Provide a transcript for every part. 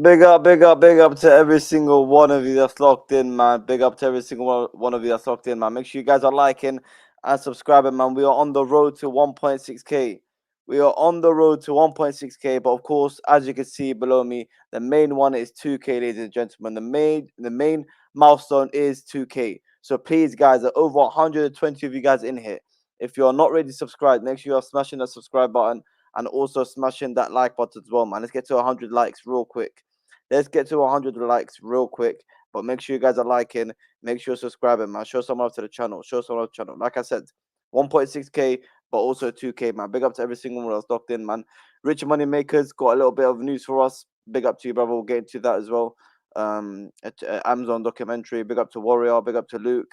Big up to every single one of you that's locked in, man. Big up to every single one of you that's locked in, man. Make sure you guys are liking and subscribing, man. We are on the road to 1.6k. We are on the road to 1.6k, but of course, as you can see below me, the main one is 2k, ladies and gentlemen. The main milestone is 2k. So please, guys, there are over 120 of you guys in here. If you are not ready to subscribe, make sure you are smashing that subscribe button and also smashing that like button as well, man. Let's get to 100 likes real quick. Let's get to 100 likes real quick. But make sure you guys are liking. Make sure you're subscribing, man. Show some love to the channel. Show some love to the channel. Like I said, 1.6k, but also 2k, man. Big up to every single one that's locked in, man. Rich Money Makers got a little bit of news for us. Big up to you, brother. We'll get into that as well. Amazon documentary. Big up to Warrior. Big up to Luke.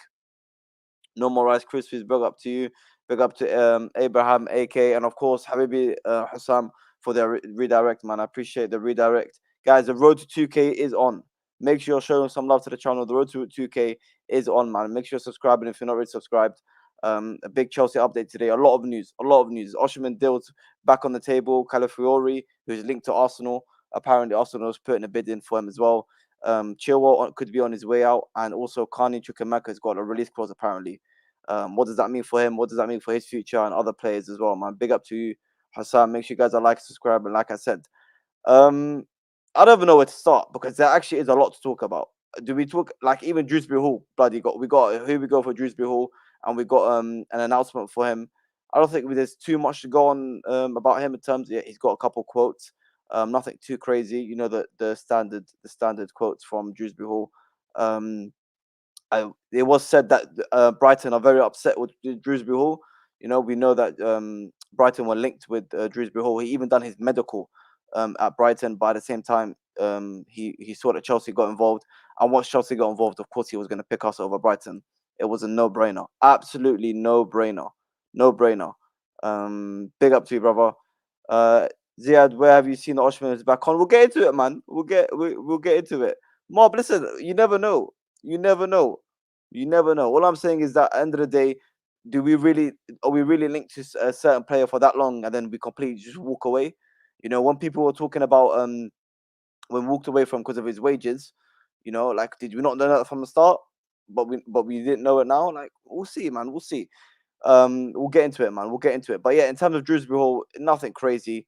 No More Rice Krispies. Big up to you. Big up to Abraham, AK, and of course Habibi Hassam for their redirect, man. I appreciate the redirect, guys. The road to 2k is on. Make sure you're showing some love to the channel. The road to 2k is on, man. Make sure you're subscribing if you're not already subscribed. A big Chelsea update today. A lot of news. A lot of news. Osimhen deals back on the table. Calafiori, who's linked to Arsenal. Apparently, Arsenal is putting a bid in for him as well. Chilwell could be on his way out, and also Carney Chukwuemeka has got a release clause apparently. What does that mean for him? What does that mean for his future and other players as well, man? Big up to you, Hassan. Make sure you guys are like, subscribe, and like I said, um, I don't even know where to start because there actually is a lot to talk about. Do we talk like even Dewsbury-Hall? Bloody got we got here we go for Dewsbury-Hall, and we got an announcement for him. I don't think there's too much to go on about him in terms. Yeah, he's got a couple quotes. Nothing too crazy. You know the standard quotes from Dewsbury-Hall. Um, it was said that Brighton are very upset with Dewsbury-Hall. You know, we know that Brighton were linked with Dewsbury-Hall. He even done his medical at Brighton. By the same time, he saw that Chelsea got involved. And once Chelsea got involved, of course, he was going to pick us over Brighton. It was a no-brainer. Absolutely no-brainer. No-brainer. Big up to you, brother. Ziad, where have you seen the Osimhen is back on? We'll get into it, man. We'll get into it. Mob, listen, you never know. You never know. You never know. All I'm saying is that at the end of the day, are we really linked to a certain player for that long and then we completely just walk away? You know, when people were talking about when we walked away from because of his wages, you know, like did we not know that from the start? But we didn't know it now. Like we'll see, man. We'll see. We'll get into it, man. We'll get into it. But yeah, in terms of Dewsbury-Hall, nothing crazy.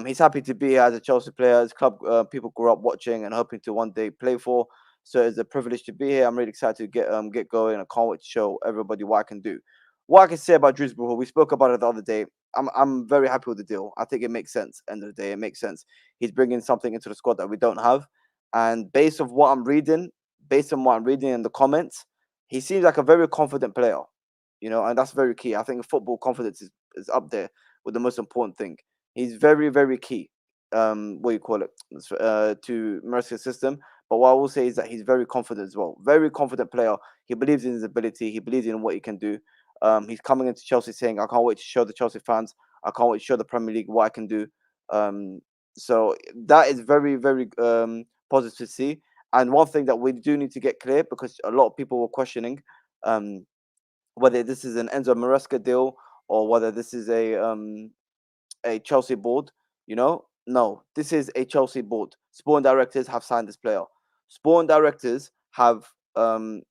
He's happy to be here as a Chelsea player, as club people grew up watching and hoping to one day play for. So it's a privilege to be here. I'm really excited to get going. I can't wait to show everybody what I can do. What I can say about Dewsbury-Hall, we spoke about it the other day. I'm very happy with the deal. I think it makes sense. End of the day, it makes sense. He's bringing something into the squad that we don't have, and based on what I'm reading in the comments, he seems like a very confident player. You know, and that's very key. I think football confidence is up there with the most important thing. He's very, very key. What you call it to Mercer's system. But what I will say is that he's very confident as well. Very confident player. He believes in his ability. He believes in what he can do. He's coming into Chelsea saying, "I can't wait to show the Chelsea fans. I can't wait to show the Premier League what I can do." So that is very, very positive to see. And one thing that we do need to get clear because a lot of people were questioning. Whether this is an Enzo Maresca deal or whether this is a Chelsea board, you know, no, this is a Chelsea board. Sporting directors have signed this player. Sporting directors chosen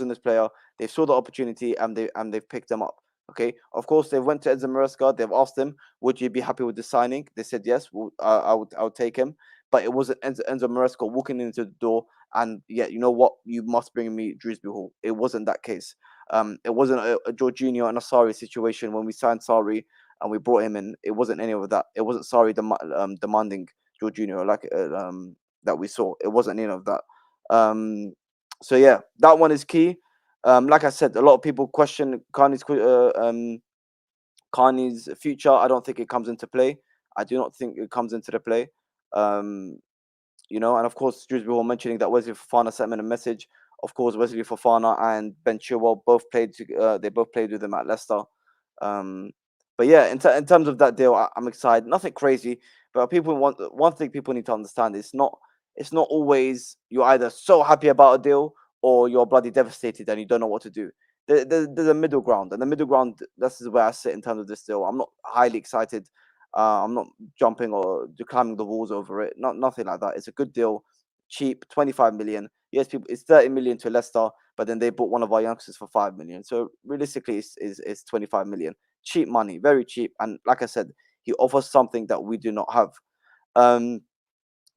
this player. They saw the opportunity and they've picked him up. Okay, of course they went to Enzo Maresca. They've asked him, "Would you be happy with the signing?" They said yes. I would take him. But it wasn't Enzo Maresca walking into the door and yeah, you know what? You must bring me Dewsbury-Hall. It wasn't that case. It wasn't a Jorginho and a Sarri situation when we signed Sarri and we brought him in. It wasn't any of that. It wasn't Sarri demanding Jorginho like that we saw. It wasn't any of that. So yeah, that one is key. Like I said, a lot of people question Carney's future. I don't think it comes into play. I do not think it comes into the play. Um, you know, and of course, Dewsbury-Hall mentioning that Wesley Fofana sent him a message. Of course, Wesley Fofana and Ben Chilwell both played. They both played with him at Leicester. Um, but yeah, in terms of that deal, I'm excited. Nothing crazy, but people want one thing people need to understand. It's not always you're either so happy about a deal or you're bloody devastated and you don't know what to do. There's a middle ground, and the middle ground, this is where I sit in terms of this deal. I'm not highly excited I'm not jumping or climbing the walls over it. Nothing like that. It's a good deal, cheap, 25 million. Yes, people, it's 30 million to Leicester, but then they bought one of our youngsters for 5 million. So realistically, it's 25 million. Cheap money, very cheap. And like I said, he offers something that we do not have. Um,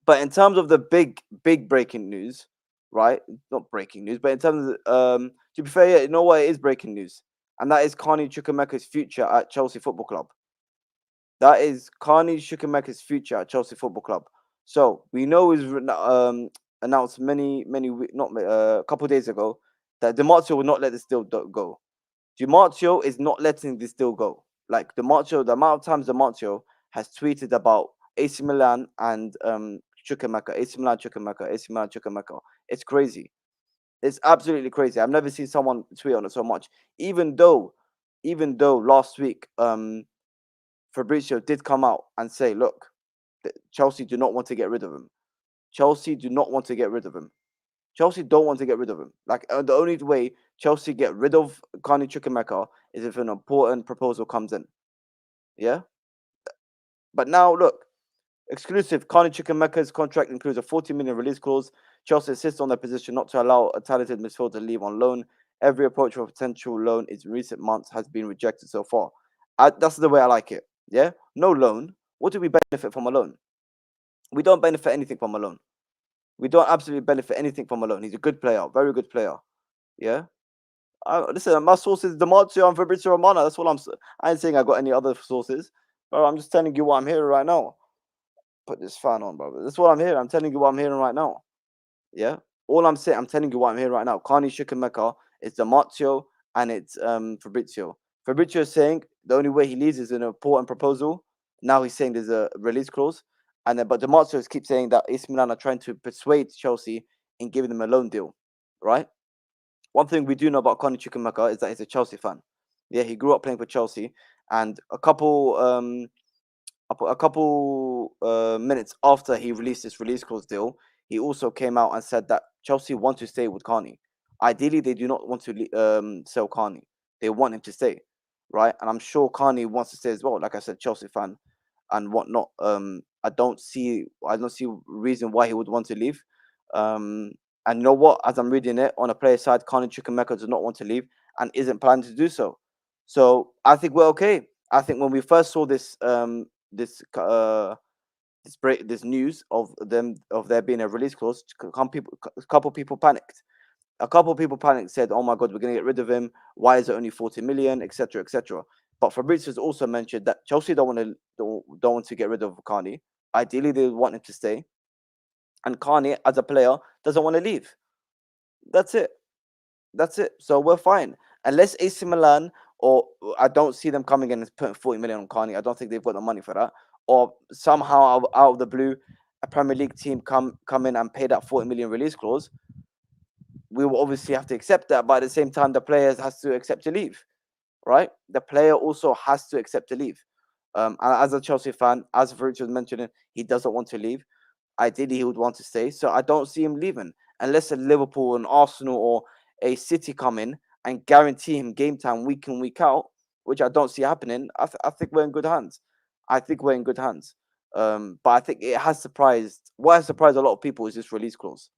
but in terms of the big breaking news, right? Not breaking news, but in terms of to be fair, yeah, you know what? It is breaking news, and that is Carney Chukwuemeka's future at Chelsea Football Club. That is Carney Chukwuemeka's future at Chelsea Football Club. So we know he's announced not a couple of days ago that Demartio will not let this deal go. Demartio is not letting this deal go. Like Demartio, the amount of times Demartio has tweeted about AC Milan and Chukwuemeka, AC Milan Chukwuemeka, AC Milan Chukwuemeka. It's crazy. It's absolutely crazy. I've never seen someone tweet on it so much. Even though last week Fabrizio did come out and say, look, Chelsea do not want to get rid of him. Chelsea do not want to get rid of him. Chelsea don't want to get rid of him. Like the only way Chelsea get rid of Carney Chukwuemeka is if an important proposal comes in. Yeah. But now look, exclusive. Carney Chukwuemeka's contract includes a 40 million release clause. Chelsea insists on their position not to allow a talented midfielder to leave on loan. Every approach for a potential loan in recent months has been rejected so far. That's the way I like it. Yeah. No loan. What do we benefit from a loan? We don't benefit anything from a loan. We don't absolutely benefit anything from a loan. He's a good player, very good player. Yeah. Listen, my sources, Demartio and Fabrizio Romano. That's what I ain't saying I got any other sources. Bro, I'm just telling you what I'm hearing right now. Put this fan on, bro. That's what I'm hearing. I'm telling you what I'm hearing right now. Yeah. All I'm saying, I'm telling you what I'm hearing right now. Carney Chukwuemeka, it's Demartio and it's Fabrizio. Fabrizio is saying the only way he leaves is an important proposal. Now he's saying there's a release clause. And then, but Demartio keeps saying that AC Milan are trying to persuade Chelsea in giving them a loan deal, right? One thing we do know about Carney Chukwuemeka is that he's a Chelsea fan. Yeah, he grew up playing for Chelsea, and a couple minutes after he released this release clause deal, he also came out and said that Chelsea want to stay with Carney. Ideally, they do not want to sell Carney. They want him to stay, right? And I'm sure Carney wants to stay as well. Like I said, Chelsea fan and whatnot. I don't see reason why he would want to leave. And you know what? As I'm reading it on a player side, Carney Chukwuemeka does not want to leave and isn't planning to do so. So I think we're okay. I think when we first saw this this news of there being a release clause, a couple people panicked. A couple people panicked, said, "Oh my God, we're going to get rid of him. Why is it only 40 million, etc., etc." But Fabrizio has also mentioned that Chelsea don't want to get rid of Carney. Ideally, they want him to stay, and Carney, as a player, doesn't want to leave. That's it. That's it. So we're fine. Unless AC Milan, or I don't see them coming in and putting 40 million on Carney. I don't think they've got the money for that. Or somehow out of the blue, a Premier League team come in and pay that 40 million release clause. We will obviously have to accept that, but at the same time, the player has to accept to leave, right? The player also has to accept to leave. And as a Chelsea fan, as Richard mentioned, he doesn't want to leave. Ideally, he would want to stay. So I don't see him leaving unless a Liverpool, an Arsenal, or a City come in and guarantee him game time week in, week out, which I don't see happening. I think we're in good hands. I think we're in good hands. But I think it has surprised. What has surprised a lot of people is this release clause.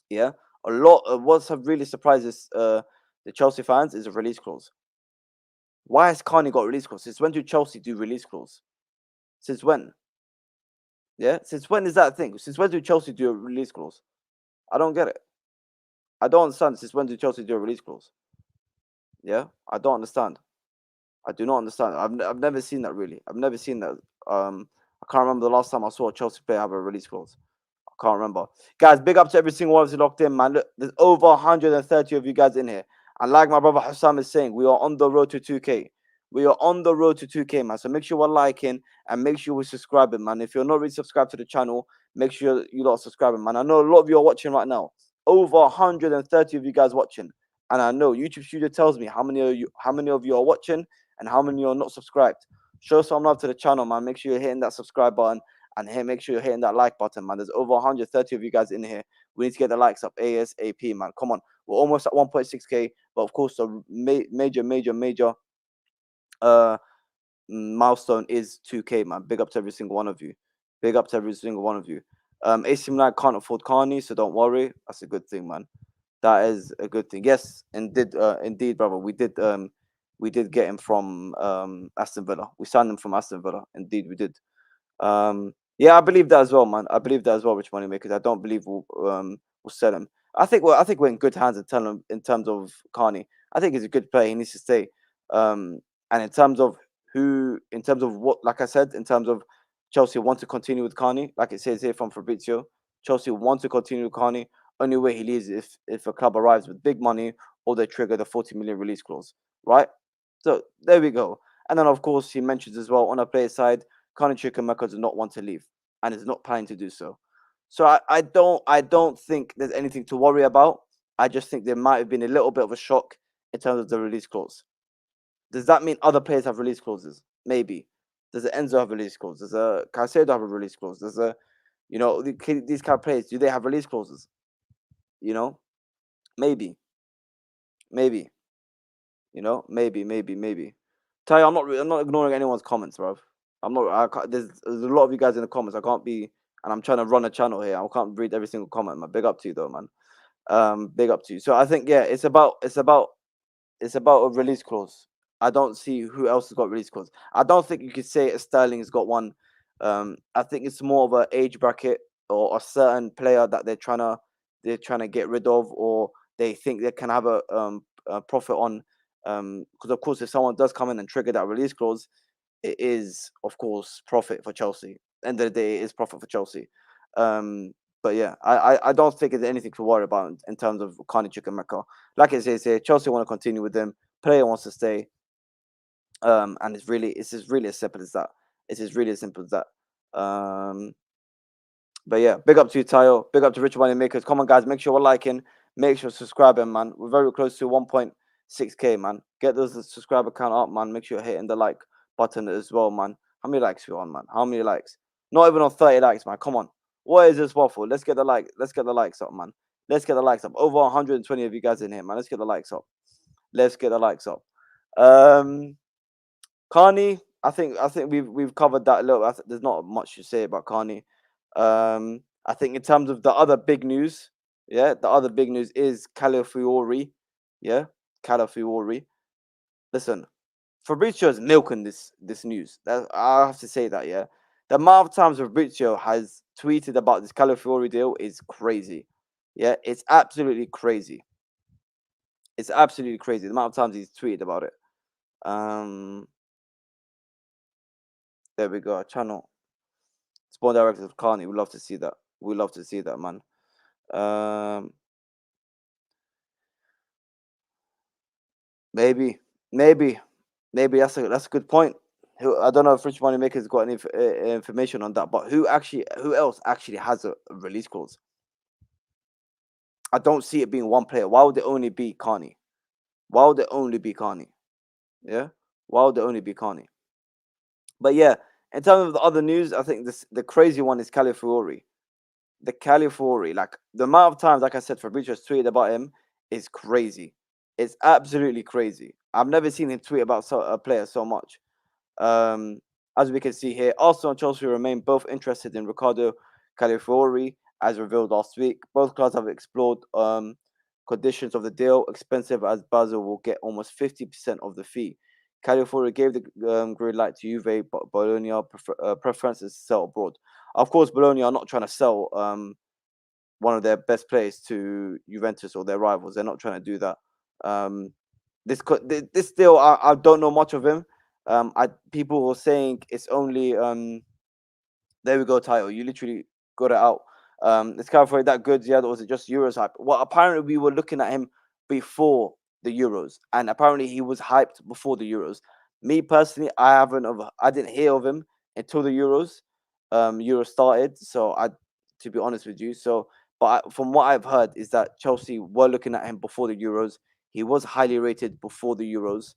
Yeah, a lot of what's have really surprised us, the Chelsea fans is a release clause. Why has Carney got a release clause? Since when do Chelsea do release clause? Since when? Yeah, since when is that a thing? Since when do Chelsea do a release clause? I don't get it. I don't understand. Since when do Chelsea do a release clause? Yeah, I don't understand. I do not understand. I've never seen that really. I've never seen that. I can't remember the last time I saw a Chelsea player have a release clause. I can't remember. Guys, big up to every single one of you locked in, man. Look, there's over 130 of you guys in here. And like my brother Hassam is saying, we are on the road to 2K. We are on the road to 2K, man. So make sure we're liking and make sure we're subscribing, man. If you're not really subscribed to the channel, make sure you lot are subscribing, man. I know a lot of you are watching right now. Over 130 of you guys watching. And I know YouTube Studio tells me how many of you are watching and how many are not subscribed. Show some love to the channel, man. Make sure you're hitting that subscribe button and make sure you're hitting that like button, man. There's over 130 of you guys in here. We need to get the likes up ASAP, man. Come on. We're almost at 1.6K. But of course, the major uh milestone is 2K, man. Big up to every single one of you. Big up to every single one of you. AC Milan can't afford Carney, so don't worry. That's a good thing, man. That is a good thing. Yes, indeed, brother. We did get him from Aston Villa. We signed him from Aston Villa. Indeed, we did. Yeah, I believe that as well, man. I believe that as well, Rich Moneymakers. I don't believe we'll sell him. I think we're in good hands in terms of Carney. I think he's a good player. He needs to stay. And in terms of what, like I said, in terms of Chelsea want to continue with Carney, like it says here from Fabrizio, Chelsea want to continue with Carney. Only way he leaves is if a club arrives with big money or they trigger the 40 million release clause, right? So there we go. And then of course he mentions as well on a player side, Carney Chukwuemeka does not want to leave and is not planning to do so. So I don't think there's anything to worry about. I just think there might have been a little bit of a shock in terms of the release clause. Does that mean other players have release clauses? Maybe. Does the Enzo have a release clause? Does a Caicedo have a release clause? Does a these kind of players, do they have release clauses? You know, maybe, maybe, maybe. Ty, I'm not ignoring anyone's comments, bro. I'm not. I can't, there's a lot of you guys in the comments. I can't be, and I'm trying to run a channel here. I can't read every single comment, man. Big up to you, though, man. Big up to you. So I think yeah, it's about a release clause. I don't see who else has got release clause. I don't think you could say Sterling has got one. I think it's more of an age bracket or a certain player that they're trying to get rid of, or they think they can have a profit on. Because of course, if someone does come in and trigger that release clause, it is of course profit for Chelsea. End of the day, it is profit for Chelsea. Um, but yeah, I don't think there's anything to worry about in terms of Carney Chukwuemeka. Like it says here, Chelsea want to continue with them. Player wants to stay. And it's just really as simple as that. It's just really as simple as that. Um, but yeah, big up to you, Tayo. Big up to Richard Money Makers. Come on, guys, make sure we're liking, make sure subscribing, man. We're very close to 1.6K, man. Get those subscriber count up, man. Make sure you're hitting the like button as well, man. How many likes we on, man? How many likes? Not even on 30 likes, man. Come on. What is this waffle? Let's get the like. Let's get the likes up, man. Let's get the likes up. Over 120 of you guys in here, man. Let's get the likes up. Let's get the likes up. Um, Carney, I think we've covered that a little. There's not much to say about Carney. I think in terms of the other big news, yeah, the other big news is Calafiori. Yeah, Calafiori. Listen, Fabrizio's milking this news. I have to say that, yeah. The amount of times Fabrizio has tweeted about this Calafiori deal is crazy. Yeah, it's absolutely crazy. It's absolutely crazy. The amount of times he's tweeted about it. Um, there we go. Channel. Spawn directors of Carney. We love to see that. We love to see that, man. Um, maybe, maybe, maybe that's a good point. I don't know if Rich Moneymaker's got any information on that, but who else actually has a release clause? I don't see it being one player. Why would it only be Carney? Why would it only be Carney? Yeah, why would it only be Carney? But yeah, in terms of the other news, I think the crazy one is Calafiori. The California, like the amount of times, like I said, Fabrizio's tweeted about him is crazy. It's absolutely crazy. I've never seen him tweet about a player so much. Um, as we can see here, Arsenal and Chelsea remain both interested in Ricardo Calafiori, as revealed last week. Both clubs have explored conditions of the deal, expensive as Basel will get almost 50% of the fee. Calafiori gave the green light to Juve, but Bologna preferences to sell abroad. Of course, Bologna are not trying to sell one of their best players to Juventus or their rivals. They're not trying to do that. Um, this deal, I don't know much of him. People were saying it's only there we go, title. You literally got it out. Is Calafiori that good? Yeah, or was it just Euros hype? Well, apparently we were looking at him before the Euros, and apparently he was hyped before the Euros. Me personally, I didn't hear of him until the Euros. Euros started, so to be honest with you, from what I've heard is that Chelsea were looking at him before the Euros. He was highly rated before the Euros.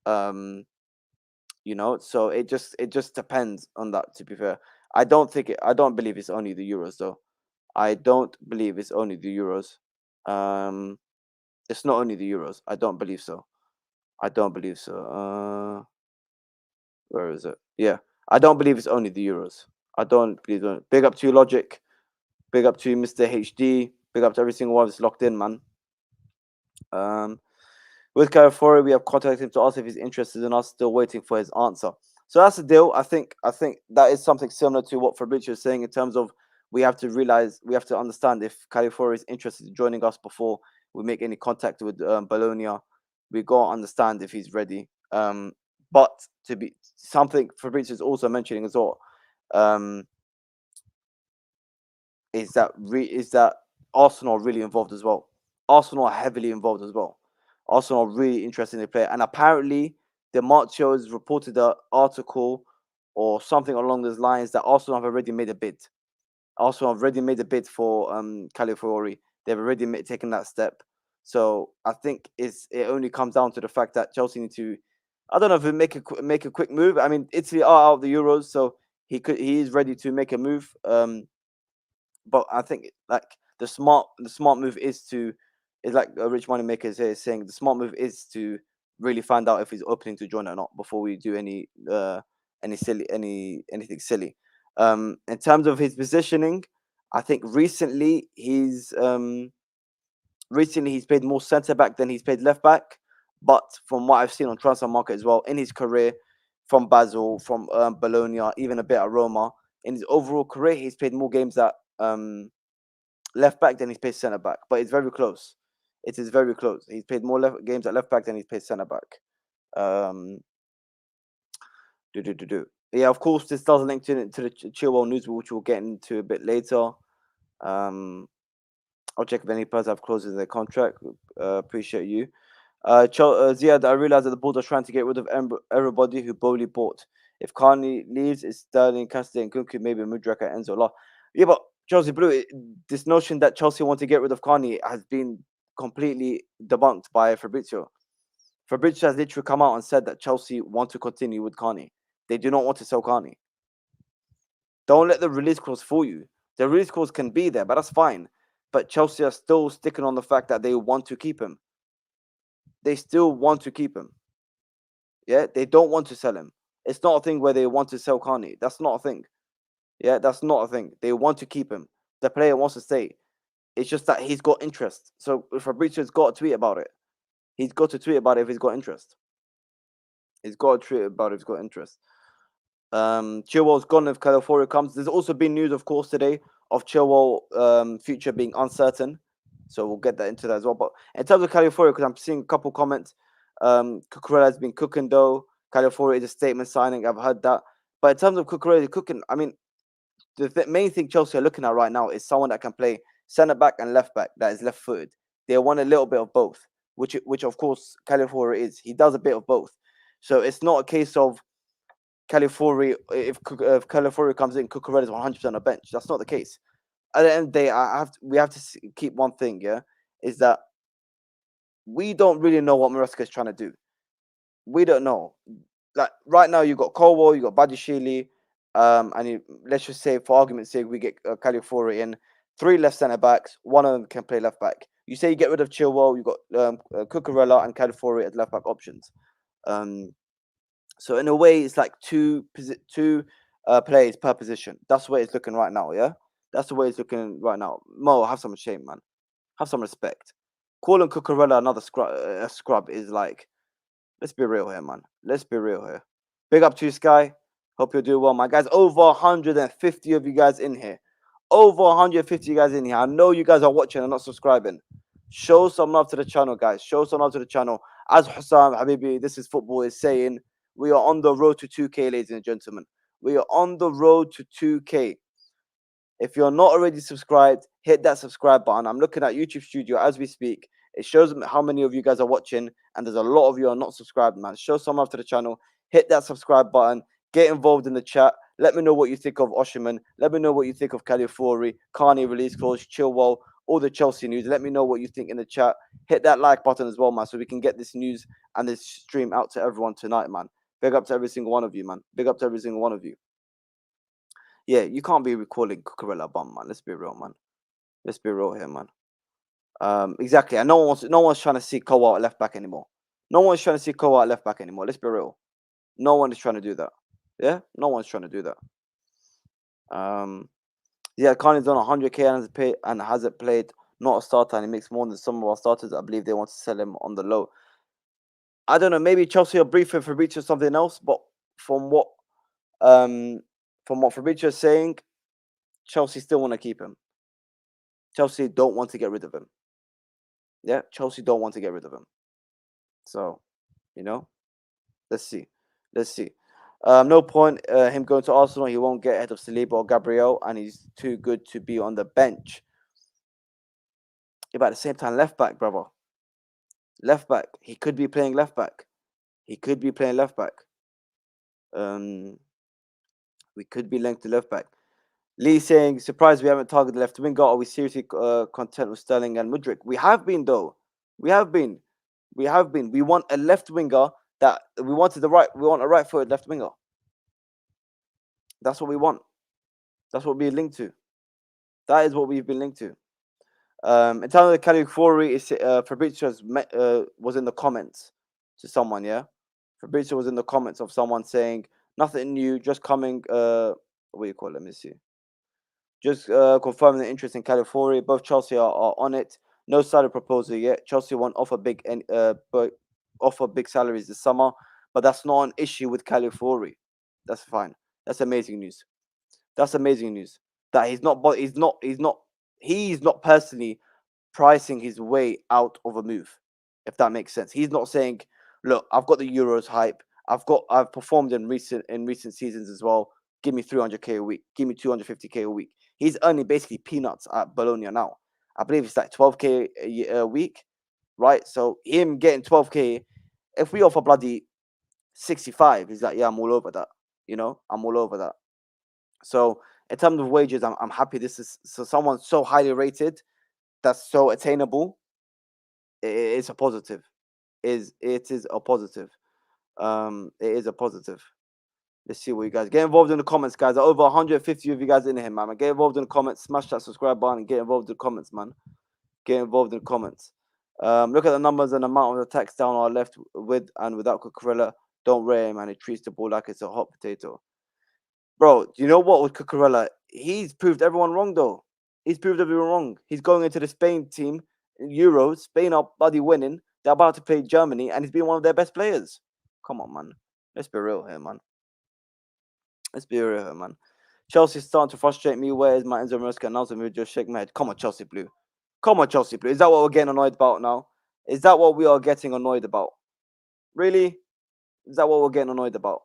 Um, so it just depends on that, to be fair. I don't believe it's only the Euros though. I don't believe it's only the Euros. um it's not only the Euros. I don't believe so. I don't believe so. Where is it? Yeah. I don't believe it's only the Euros. I don't believe it. Big up to you, Logic. Big up to you, Mr. HD. Big up to every single one that's locked in, man. Um, with Calafiori, we have contacted him to ask if he's interested in us. Still waiting for his answer. So that's the deal. I think that is something similar to what Fabrizio is saying in terms of we have to realize, we have to understand if Calafiori is interested in joining us before we make any contact with Bologna. We gotta understand if he's ready. But to be something Fabrizio is also mentioning as well. Um, is that Arsenal are really involved as well. Arsenal are heavily involved as well. Arsenal are really interested in the player, and apparently, the Marcio has reported an article or something along those lines that Arsenal have already made a bid. Arsenal have already made a bid for Calafiori. They've already taken that step. So I think it only comes down to the fact that Chelsea need to. I don't know if they make a quick move. I mean, Italy are out of the Euros, so he is ready to make a move. But I think like the smart move is like a rich money maker is here saying the smart move is to really find out if he's opening to join or not before we do anything silly. In terms of his positioning, I think recently he's played more centre back than he's played left back. But from what I've seen on transfer market as well in his career, from Basel, from Bologna, even a bit at Roma, in his overall career, he's played more games at left back than he's played centre back. But it's very close. It is very close. He's played more games at left back than he's played centre back. Um, Yeah, of course, this does link to the Chilwell news, which we'll get into a bit later. I'll check if any players have clauses in their contract. Appreciate you. Ziad, I realize that the board are trying to get rid of everybody who Bowley bought. If Carney leaves, it's Sterling, Casadei, and Kunku, maybe Mudraka, Enzo. Yeah, but Chelsea Blue, this notion that Chelsea want to get rid of Carney has been completely debunked by Fabrizio. Fabrizio has literally come out and said that Chelsea want to continue with Carney. They do not want to sell Carney. Don't let the release clause fool you. The release clause can be there, but that's fine. But Chelsea are still sticking on the fact that they want to keep him. They still want to keep him. Yeah, they don't want to sell him. It's not a thing where they want to sell Carney. That's not a thing. Yeah, that's not a thing. They want to keep him. The player wants to stay. It's just that he's got interest. So Fabrizio's got to tweet about it. He's got to tweet about it if he's got interest. He's got to tweet about it if he's got interest. Chilwell's gone if Calafiori comes. There's also been news, of course, today of Chilwell future being uncertain. So we'll get that into that as well. But in terms of Calafiori, because I'm seeing a couple comments, Cucurella has been cooking though. Calafiori is a statement signing. I've heard that. But in terms of Cucurella cooking, I mean, the main thing Chelsea are looking at right now is someone that can play centre back and left back that is left footed. They want a little bit of both, which of course Calafiori is. He does a bit of both. So it's not a case of Calafiori, if Calafiori comes in, Cucurella is 100% on the bench. That's not the case. At the end of the day, we have to keep one thing, yeah, is that we don't really know what Maresca is trying to do. We don't know. Like right now, you got Colwell, you got Badiashile, let's just say, for argument's sake, we get Calafiori in. 3 left centre backs, one of them can play left back. You say you get rid of Chilwell, you got Cucurella and Calafiori as left back options. So in a way, it's like two players per position. That's the way it's looking right now. Yeah, that's the way it's looking right now. Mo, have some shame, man. Have some respect. Calling Cucurella another scrub is like, let's be real here, man. Let's be real here. Big up to you, Sky. Hope you're doing well, my guys. Over 150 of you guys in here. Over 150 guys in here. I know you guys are watching and not subscribing. Show some love to the channel, guys. Show some love to the channel. As Hussam Habibi, this is football, is saying, we are on the road to 2K, ladies and gentlemen. We are on the road to 2K. If you're not already subscribed, hit that subscribe button. I'm looking at YouTube Studio as we speak. It shows how many of you guys are watching, and there's a lot of you are not subscribed, man. Show some love to the channel. Hit that subscribe button. Get involved in the chat. Let me know what you think of Osimhen. Let me know what you think of Calafiori, Carney release clause, Chilwell, all the Chelsea news. Let me know what you think in the chat. Hit that like button as well, man, so we can get this news and this stream out to everyone tonight, man. Big up to every single one of you, man. Big up to every single one of you. Yeah, you can't be recalling Cucurella bum, man. Let's be real, man. Let's be real here, man. Exactly. And no one's trying to see Kowa at left back anymore. No one's trying to see Kowa at left back anymore. Let's be real. No one is trying to do that. Yeah, no one's trying to do that. Yeah, Carney's on 100k and hasn't played, not a starter, and he makes more than some of our starters. I believe they want to sell him on the low. I don't know. Maybe Chelsea are briefing Fabrizio something else, but from what Fabrizio is saying, Chelsea still want to keep him. Chelsea don't want to get rid of him. Yeah, Chelsea don't want to get rid of him. So, let's see. Let's see. No point him going to Arsenal. He won't get ahead of Saliba or Gabriel, and he's too good to be on the bench. Yeah, but at the same time, left back, brother. Left back. He could be playing left back. He could be playing left back. We could be linked to left back. Lee saying, surprised we haven't targeted left winger. Are we seriously content with Sterling and Mudryk? We have been, though. We have been. We want a left winger that we wanted the right. We want a right-footed left winger. That's what we want. That's what we're linked to. That is what we've been linked to. In terms of the Calafiori, Fabrizio was in the comments to someone. Yeah, Fabrizio was in the comments of someone saying nothing new, just coming. What do you call it? Let me see. Just confirming the interest in Calafiori. Both Chelsea are on it. No salary proposal yet. Chelsea won't offer big salaries this summer, but that's not an issue with Calafiori. That's fine. That's amazing news. That's amazing news. That he's not personally pricing his way out of a move, if that makes sense. He's not saying, "Look, I've got the Euros hype. I've performed in recent seasons as well. Give me 300k a week. Give me 250k a week." He's earning basically peanuts at Bologna now. I believe it's like 12k a week, right? So him getting 12k, if we offer bloody 65, he's like, "Yeah, I'm all over that." I'm all over that. So in terms of wages, I'm happy. This is someone so highly rated, that's so attainable. It's a positive. It is a positive. It is a positive. Let's see what you guys get involved in the comments, guys. There are over 150 of you guys in here, man. Get involved in the comments. Smash that subscribe button and get involved in the comments, man. Get involved in the comments. Look at the numbers and amount of attacks down our left with and without Cucurella. Don't rate him, and he treats the ball like it's a hot potato. Bro, do you know what with Cucurella? He's proved everyone wrong, though. He's proved everyone wrong. He's going into the Spain team, Euros. Spain are bloody winning. They're about to play Germany, and he's been one of their best players. Come on, man. Let's be real here, man. Let's be real here, man. Chelsea's starting to frustrate me. Where is my Enzo Maresca announcement? We just shake my head. Come on, Chelsea Blue. Come on, Chelsea Blue. Is that what we're getting annoyed about now? Is that what we are getting annoyed about? Really? Is that what we're getting annoyed about?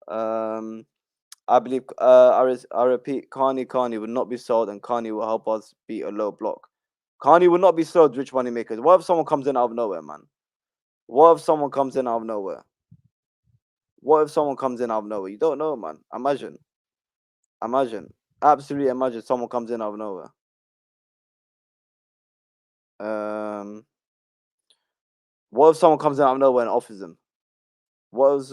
I believe, I repeat, Carney will not be sold, and Carney will help us beat a low block. Carney will not be sold, rich money makers. What if someone comes in out of nowhere, man? What if someone comes in out of nowhere? What if someone comes in out of nowhere? You don't know, man. Imagine. Absolutely imagine someone comes in out of nowhere. What if someone comes in out of nowhere and offers them? What is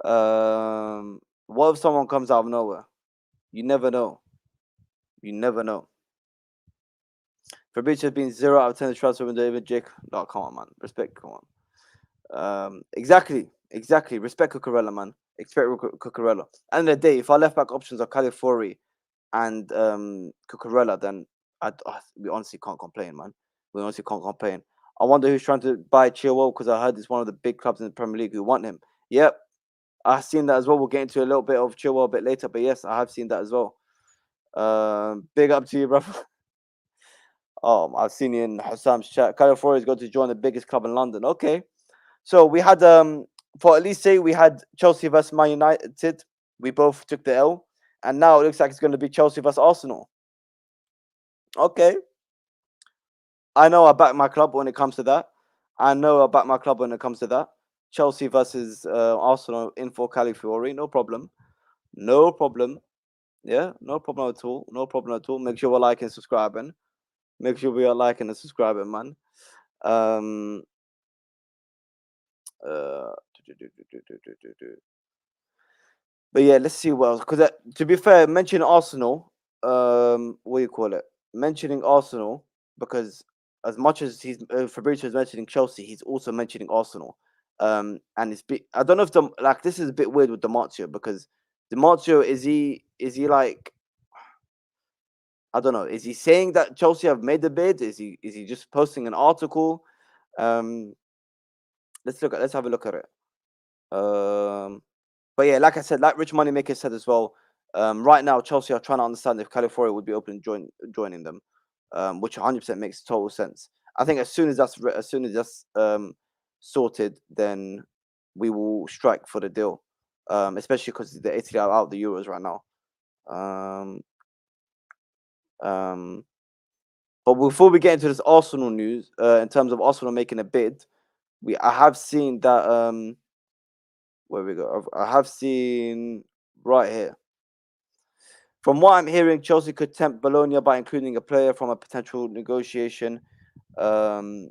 what if someone comes out of nowhere? You never know. You never know. Fabrizio has been 0 out of 10 in the transfer window. Even Jake. No, come on, man. Respect. Come on. Exactly. Respect Cucurella, man. Expect Cucurella. End of the day, if our left back options are Calafiori and Cucurella, then we honestly can't complain, man. We honestly can't complain. I wonder who's trying to buy Chilwell, because I heard it's one of the big clubs in the Premier League who want him. Yep, I've seen that as well. We'll get into a little bit of Chilwell a bit later, but yes, I have seen that as well. Big up to you, brother. I've seen you in Hassam's chat. Calafiori is going to join the biggest club in London. Okay, so we had for at least say we had Chelsea versus Man United. We both took the L, and now it looks like it's going to be Chelsea versus Arsenal. Okay, I know I back my club when it comes to that. Chelsea versus Arsenal in for Calafiori, no problem. Yeah, no problem at all. Make sure we're liking and subscribing. Make sure we are liking and subscribing, man. But yeah, let's see what else. Because to be fair, mentioning Arsenal, what do you call it? Mentioning Arsenal, because as much as he's Fabrizio is mentioning Chelsea, he's also mentioning Arsenal. And I don't know if this is a bit weird with Demartio, because Demartio, is he like, I don't know, is he saying that Chelsea have made the bid? Is he just posting an article? Um, let's have a look at it. But yeah, like I said, like Rich Moneymaker said as well, right now Chelsea are trying to understand if Calafiori would be open to joining them, which 100% makes total sense. I think as soon as that's sorted, then we will strike for the deal, especially because the Italy are out the Euros right now. Um, um, but before we get into this Arsenal news, in terms of Arsenal making a bid, I have seen that where we go. I have seen right here. From what I'm hearing, Chelsea could tempt Bologna by including a player from a potential negotiation um,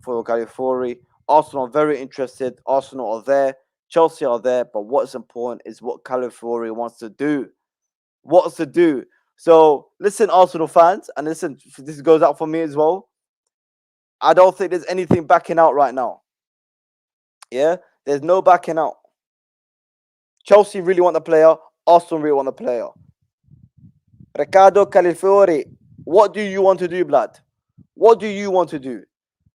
for Calafiori. Arsenal are very interested. Arsenal are there. Chelsea are there. But what's important is what Calafiori wants to do. Wants to do. So listen, Arsenal fans, and listen, this goes out for me as well. I don't think there's anything backing out right now. Yeah, there's no backing out. Chelsea really want the player. Arsenal really want the player. Riccardo Calafiori, what do you want to do, blood? What do you want to do?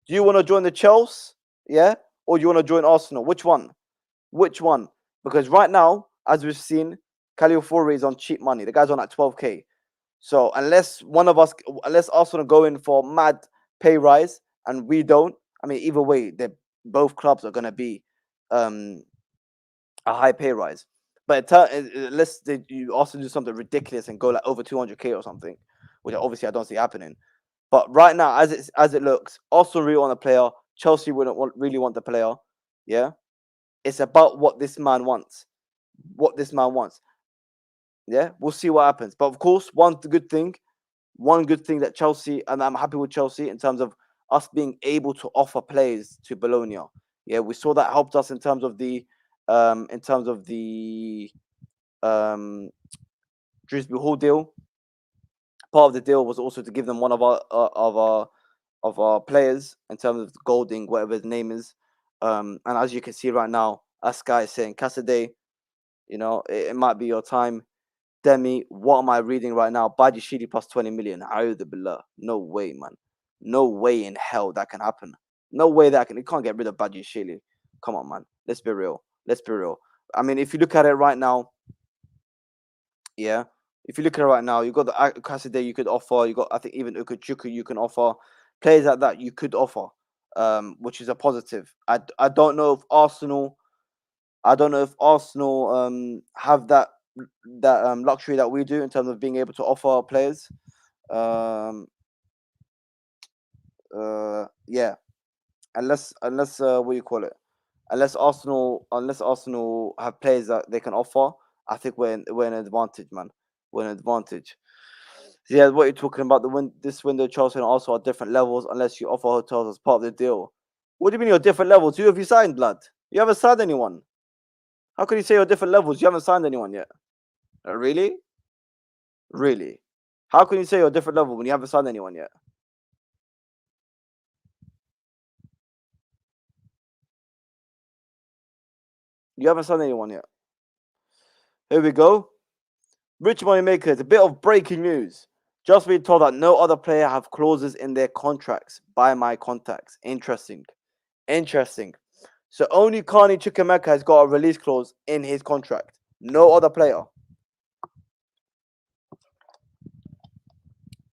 Do you want to join the Chelsea? Yeah? Or do you want to join Arsenal? Which one? Which one? Because right now, as we've seen, Calafiori is on cheap money. The guy's on like 12k. So unless Arsenal go in for mad pay rise and we don't, I mean, either way, both clubs are going to be um, a high pay rise. But unless you also do something ridiculous and go like over 200k or something, which obviously I don't see happening. But right now, as it looks, Arsenal really want the player. Chelsea really want the player. Yeah, it's about what this man wants. What this man wants. Yeah, we'll see what happens. But of course, one good thing that Chelsea, and I'm happy with Chelsea in terms of us being able to offer players to Bologna. Yeah, we saw that helped us in terms of the Dewsbury-Hall deal. Part of the deal was also to give them one of our players in terms of Golding, whatever his name is. And as you can see right now, us guy saying Casadei, it might be your time. Demi, what am I reading right now? Bajishili plus 20 million. Billah. No way, man. No way in hell that can happen. No way that can. You can't get rid of Bajishili. Come on, man. Let's be real. Let's be real. I mean, if you look at it right now, yeah. If you look at it right now, you got the Casadei you could offer. You got, I think, even Ukuchuku you can offer. Players like that you could offer, which is a positive. I don't know if Arsenal. I don't know if Arsenal have that luxury that we do in terms of being able to offer players. Yeah, unless what do you call it? Unless Arsenal have players that they can offer, I think we're an advantage, man. We're an advantage. So yeah, what you're talking about, this window, Chelsea and Arsenal are different levels unless you offer hotels as part of the deal. What do you mean you're different levels? Who have you signed, blood? You haven't signed anyone. How can you say you're different levels? You haven't signed anyone yet. Really? Really? How can you say you're different level when you haven't signed anyone yet? You haven't signed anyone yet. Here we go. Rich money makers, a bit of breaking news. Just been told that no other player have clauses in their contracts by my contacts. Interesting. Interesting. So only Carney Chukwuemeka has got a release clause in his contract. No other player.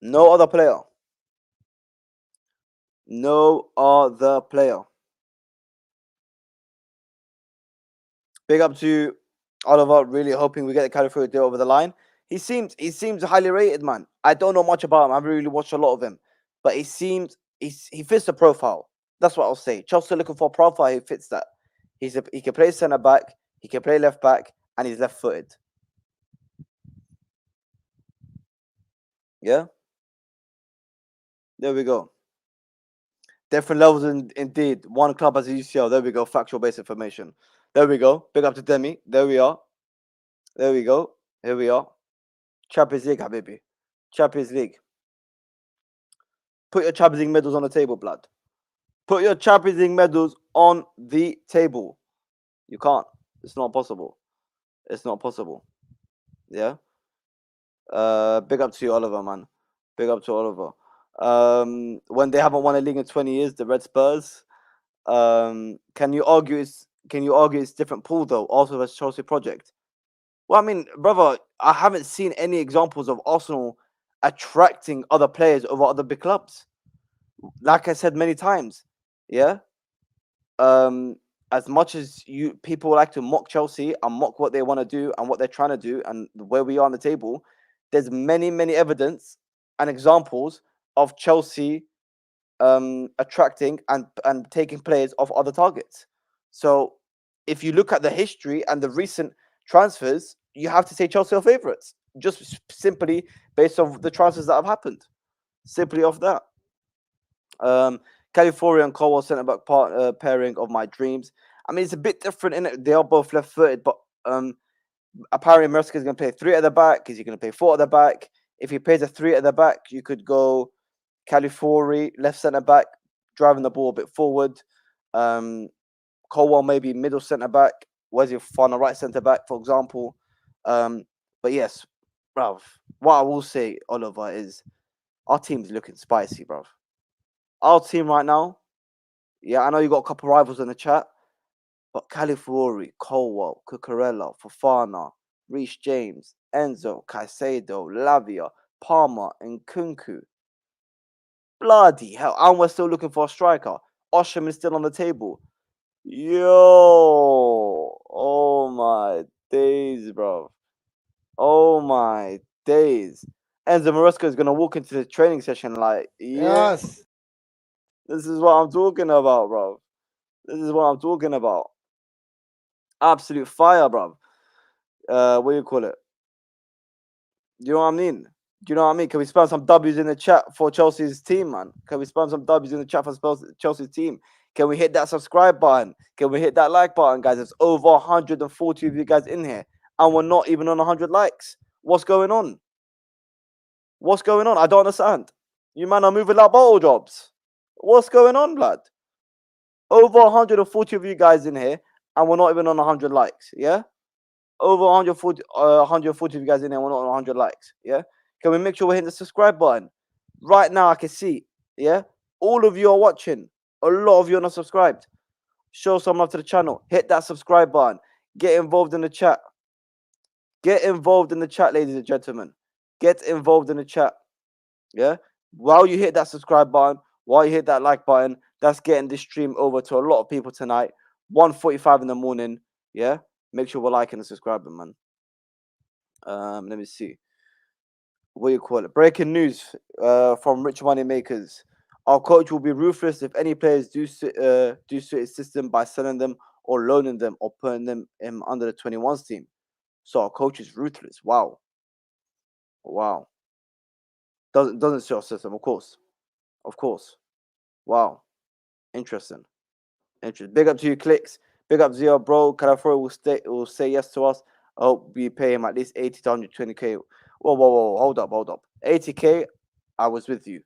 No other player. No other player. Big up to Oliver, really hoping we get the California deal over the line. He seems highly rated, man. I don't know much about him. I haven't really watched a lot of him, but he fits the profile. That's what I'll say. Chelsea looking for a profile who fits that. He can play centre back, he can play left back, and he's left footed. Yeah, there we go. Different levels indeed. One club has a UCL. There we go. Factual based information. There we go. Big up to Demi. There we are. There we go. Here we are. Champions League, Habibi. Champions League. Put your Champions League medals on the table, blood. Put your Champions League medals on the table. You can't. It's not possible. It's not possible. Yeah. Big up to you, Oliver, man. Big up to Oliver. When they haven't won a league in 20 years, the Red Spurs. Can you argue it's different pool though? Also, versus Chelsea project. Well, I mean, brother, I haven't seen any examples of Arsenal attracting other players over other big clubs. Like I said many times, yeah. As much as people like to mock Chelsea and mock what they want to do and what they're trying to do and where we are on the table, there's many evidence and examples of Chelsea attracting and taking players off other targets. So if you look at the history and the recent transfers, you have to say Chelsea are favourites, just simply based on the transfers that have happened. Simply off that. Calafiori and Chilwell centre back pairing of my dreams. I mean, it's a bit different in it. They are both left footed, but apparently Merska is going to play 3 at the back. Is he going to play 4 at the back? If he plays a 3 at the back, you could go Calafiori, left centre back, driving the ball a bit forward. Chilwell maybe middle centre back. Wesley Fofana right centre back, for example. But yes, bruv, what I will say, Oliver, is our team's looking spicy, bruv. Our team right now, yeah, I know you got a couple rivals in the chat, but Calafiori, Chilwell, Cucurella, Fofana, Reece James, Enzo, Caicedo, Lavia, Palmer, and Kunku. Bloody hell. And we're still looking for a striker. Osimhen is still on the table. Yo. Oh my days, bro. Oh my days. Enzo Maresca is going to walk into the training session like, yeah, Yes. this is what I'm talking about, bro. This is what I'm talking about. Absolute fire, bro. What do you call it? Do you know what I mean? Do you know what I mean? Can we spam some W's in the chat for Chelsea's team, man? Can we spam some W's in the chat for Chelsea's team? Can we hit that subscribe button? Can we hit that like button, guys? There's over 140 of you guys in here, and we're not even on 100 likes. What's going on? What's going on? I don't understand. You man are moving like bottle jobs. What's going on, blood? Over 140 of you guys in here, and we're not even on 100 likes. Yeah, over 140 of you guys in there, we're not on 100 likes. Yeah, can we make sure we hit the subscribe button? Right now, I can see. Yeah, all of you are watching. A lot of you are not subscribed. Show some love to the channel. Hit that subscribe button. Get involved in the chat. Get involved in the chat, ladies and gentlemen. Get involved in the chat. Yeah. While you hit that subscribe button, while you hit that like button, that's getting this stream over to a lot of people tonight. 1:45 in the morning. Yeah. Make sure we're liking and subscribing, man. Let me see. What do you call it? Breaking news from Rich Money Makers. Our coach will be ruthless if any players do suit his system by selling them or loaning them or putting them under the 21s team. So our coach is ruthless. Wow. Wow. Doesn't suit our system, of course. Of course. Wow. Interesting. Interesting. Big up to you, Clicks. Big up Zio, bro. Calafiori will say yes to us. I hope we pay him at least 80 to 120k. Whoa. Hold up. 80k, I was with you.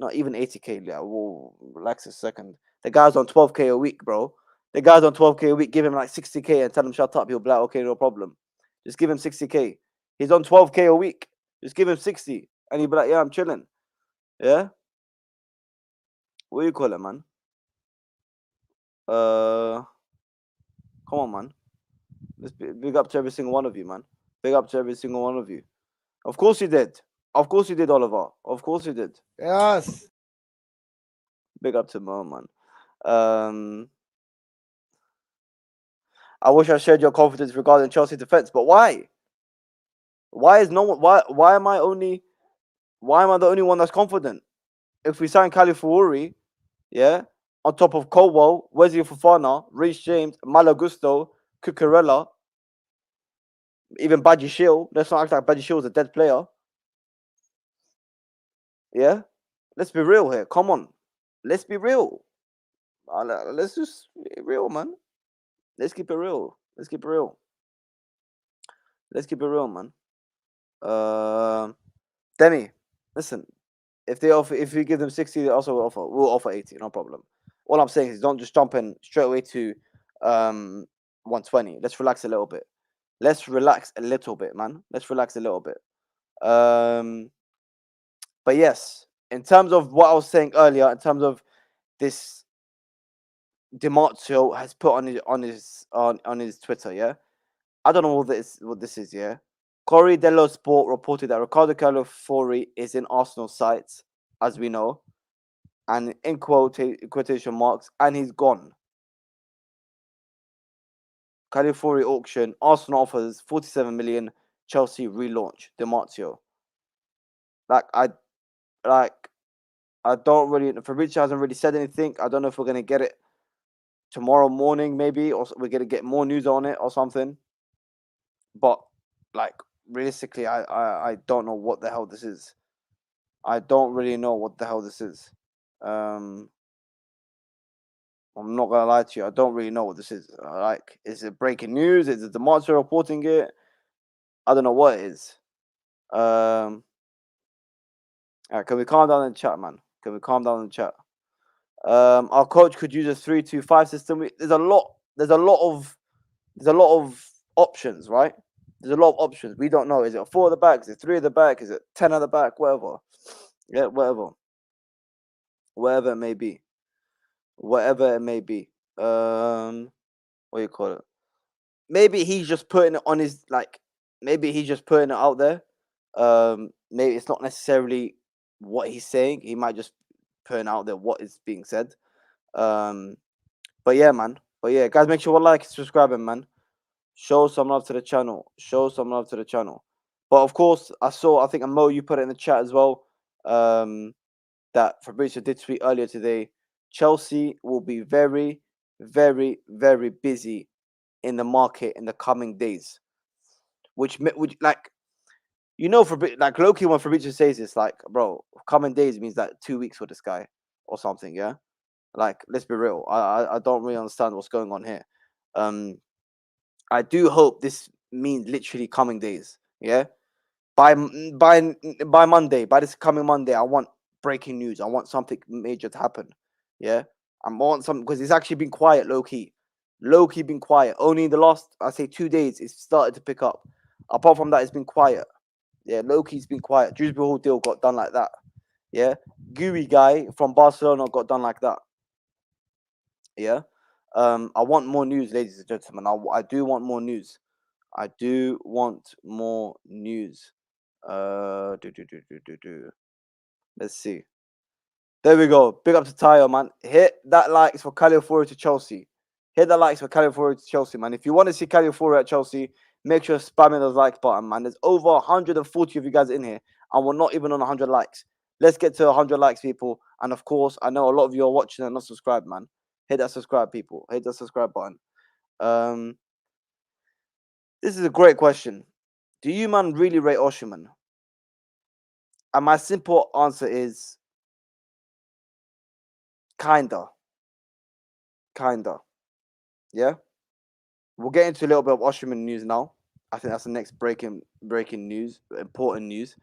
Not even 80k. Yeah, whoa, relax a second. The guy's on 12k a week, bro. The guy's on 12k a week. Give him like 60k and tell him shut up. He'll be like, okay, no problem. Just give him 60k. He's on 12k a week. Just give him 60, and he'll be like, yeah, I'm chilling. Yeah. What do you call it, man? Come on, man. Let's big up to every single one of you, man. Big up to every single one of you. Of course you did. Of course you did, Oliver. Of course you did. Yes. Big up to Mo, man. I wish I shared your confidence regarding Chelsea defense, but why? Why is no one? Why am I only? Why am I the only one that's confident? If we sign Calafiori, yeah, on top of Colwell, Wesley Fofana, Reece James, Malagusto, Cucurella, even Badgie Shield. Let's not act like Badgie Shield's a dead player. Yeah, let's be real here. Come on, let's be real. Let's just be real, man. Let's keep it real. Let's keep it real. Let's keep it real, man. Demi, listen. if we give them 60, they also we'll offer 80, no problem. All I'm saying is don't just jump in straight away to 120. Let's relax a little bit. Let's relax a little bit, man. Let's relax a little bit. But yes, in terms of what I was saying earlier, in terms of this DiMarzio has put on his Twitter, yeah. I don't know what this is, yeah. Corriere dello Sport reported that Riccardo Calafiori is in Arsenal sights, as we know, and in quotation marks, and he's gone. Calafiori auction, Arsenal offers 47 million, Chelsea relaunch, DiMarzio. I don't really. Fabrizio hasn't really said anything. I don't know if we're gonna get it tomorrow morning, maybe, or we're gonna get more news on it or something. But like realistically, I don't know what the hell this is. I don't really know what the hell this is. I'm not gonna lie to you. I don't really know what this is. Like, is it breaking news? Is it the monster reporting it? I don't know what it is. All right, can we calm down in the chat, man? Can we calm down in the chat? Our coach could use a 3-2-5 system. There's a lot of options, right? There's a lot of options. We don't know. Is it 4 at the back? Is it 3 at the back? Is it 10 at the back? Whatever. Yeah, whatever. Whatever it may be. Whatever it may be. What do you call it? Maybe he's just putting it on his maybe he's just putting it out there. Maybe it's not necessarily what he's saying. He might just putting out there what is being said. But yeah, man. But yeah, guys, make sure you like and subscribing, man. Show some love to the channel. Show some love to the channel. But of course, I think Mo, you put it in the chat as well. That Fabrizio did tweet earlier today. Chelsea will be very, very, very busy in the market in the coming days. Which like, you know, like low-key when Fabrizio says this, like, bro, coming days means like 2 weeks for this guy or something, yeah? Like, let's be real. I don't really understand what's going on here. I do hope this means literally coming days, yeah? By Monday, by this coming Monday, I want breaking news. I want something major to happen. Yeah, I want something because it's actually been quiet, low key been quiet. Only in the last, I say, 2 days, it's started to pick up. Apart from that, it's been quiet. Yeah, low key's been quiet. Dewsbury-Hall deal got done like that. Yeah, Gooey guy from Barcelona got done like that. Yeah, I want more news, ladies and gentlemen. I do want more news. I do want more news. Let's see. There we go. Big up to Tayo, man. Hit that likes for Calafiori to Chelsea. Hit that likes for Calafiori to Chelsea, man. If you want to see Calafiori at Chelsea, make sure spamming those like button, man. There's over 140 of you guys in here, and we're not even on 100 likes. Let's get to 100 likes, people. And of course, I know a lot of you are watching and not subscribed, man. Hit that subscribe, people. Hit that subscribe button. This is a great question. Do you, man, really rate Osimhen? And my simple answer is kinda. Yeah? We'll get into a little bit of Osimhen news now. I think that's the next breaking news, important news.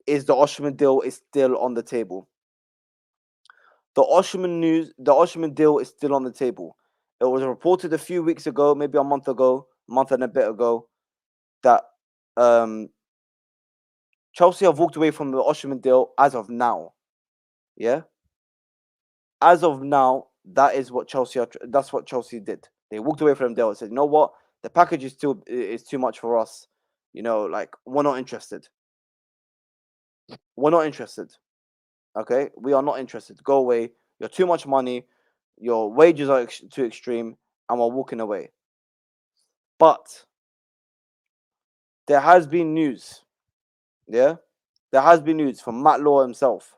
Is the Osimhen deal is still on the table? The Osimhen deal is still on the table. It was reported a few weeks ago, maybe a month and a bit ago, that Chelsea have walked away from the Osimhen deal as of now. Yeah? As of now, that's what Chelsea did. They walked away from the deal and said, you know what? The package is too much for us. You know, like, we're not interested. We're not interested. Okay? We are not interested. Go away. You're too much money. Your wages are too extreme, and we're walking away. But there has been news. Yeah? There has been news from Matt Law himself.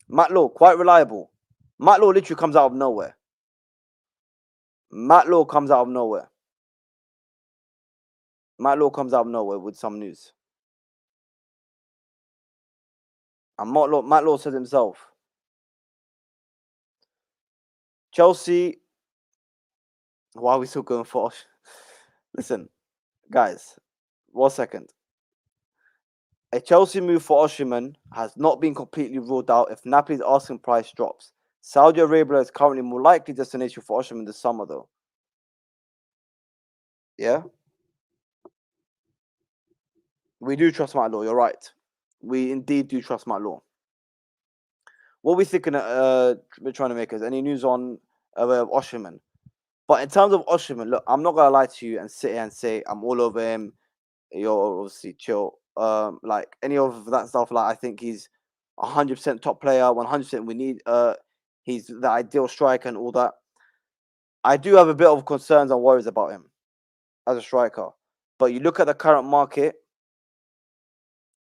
Matt Law, quite reliable. Matt Law literally comes out of nowhere. Matt Law comes out of nowhere with some news. And Matt Law said himself, Chelsea, why are we still going for? Listen, guys, 1 second. A Chelsea move for Osimhen has not been completely ruled out if Napoli's asking price drops. Saudi Arabia is currently more likely destination for Osimhen this summer, though. Yeah, we do trust Matt Law. You're right. We indeed do trust Matt Law. What we thinking? We're trying to make us any news on Osimhen. But in terms of Osimhen, look, I'm not gonna lie to you and sit here and say I'm all over him. You're obviously chill. Like any of that stuff, like I think he's 100% top player, 100%. We need he's the ideal striker and all that. I do have a bit of concerns and worries about him as a striker. But you look at the current market,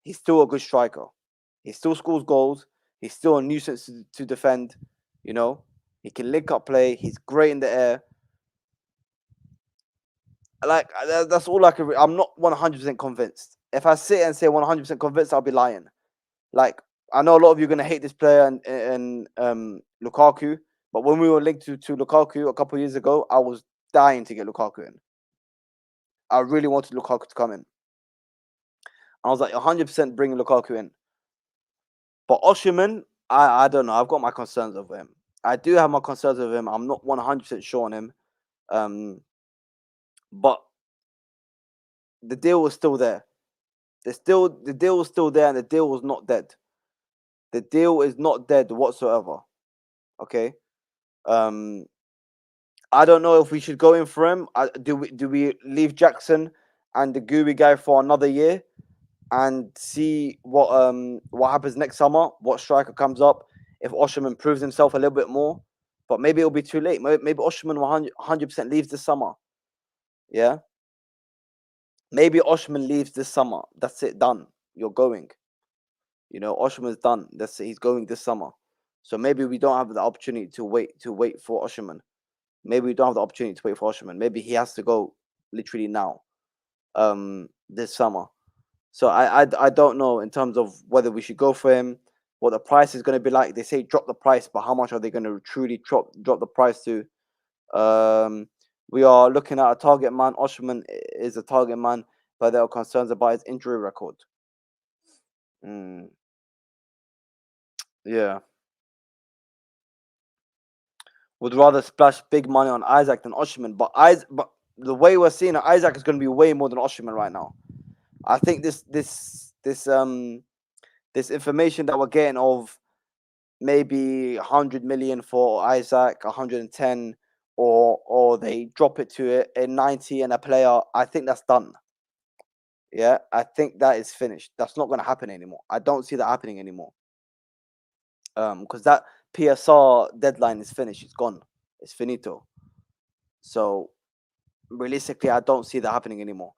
he's still a good striker. He still scores goals. He's still a nuisance to defend. You know, he can link up play. He's great in the air. Like that's all I can. I'm not 100% convinced. If I sit and say 100% convinced, I'll be lying. Like I know a lot of you are gonna hate this player and Lukaku, but when we were linked to Lukaku a couple of years ago, I was dying to get Lukaku in. I really wanted Lukaku to come in. I was like 100% bringing Lukaku in. But Osimhen, I don't know. I've got my concerns over him. I do have my concerns over him. I'm not 100% sure on him. But the deal was still there. The deal was still there, and the deal was not dead. The deal is not dead whatsoever. Okay. I don't know if we should go in for him. Do we leave Jackson and the gooey guy for another year and see what happens next summer? What striker comes up? If Osimhen proves himself a little bit more, but maybe it'll be too late. Maybe Osimhen 100% leaves this summer. Yeah. Maybe Osimhen leaves this summer. That's it. Done. You're going. You know, Osimhen's done. That's it. He's going this summer. So maybe we don't have the opportunity to wait for Osimhen. Maybe we don't have the opportunity to wait for Osimhen. Maybe he has to go literally now, this summer. So I don't know in terms of whether we should go for him, what the price is going to be like. They say drop the price, but how much are they going to truly drop the price to? We are looking at a target man. Osimhen is a target man, but there are concerns about his injury record. Yeah. Would rather splash big money on Isaac than Osimhen, but the way we're seeing it, Isaac is going to be way more than Osimhen right now. I think this information that we're getting of maybe 100 million for Isaac, 110, or they drop it to a 90 and a player. I think that's done. Yeah, I think that is finished. That's not going to happen anymore. I don't see that happening anymore. Because that PSR deadline is finished. It's gone. It's finito. So realistically, I don't see that happening anymore.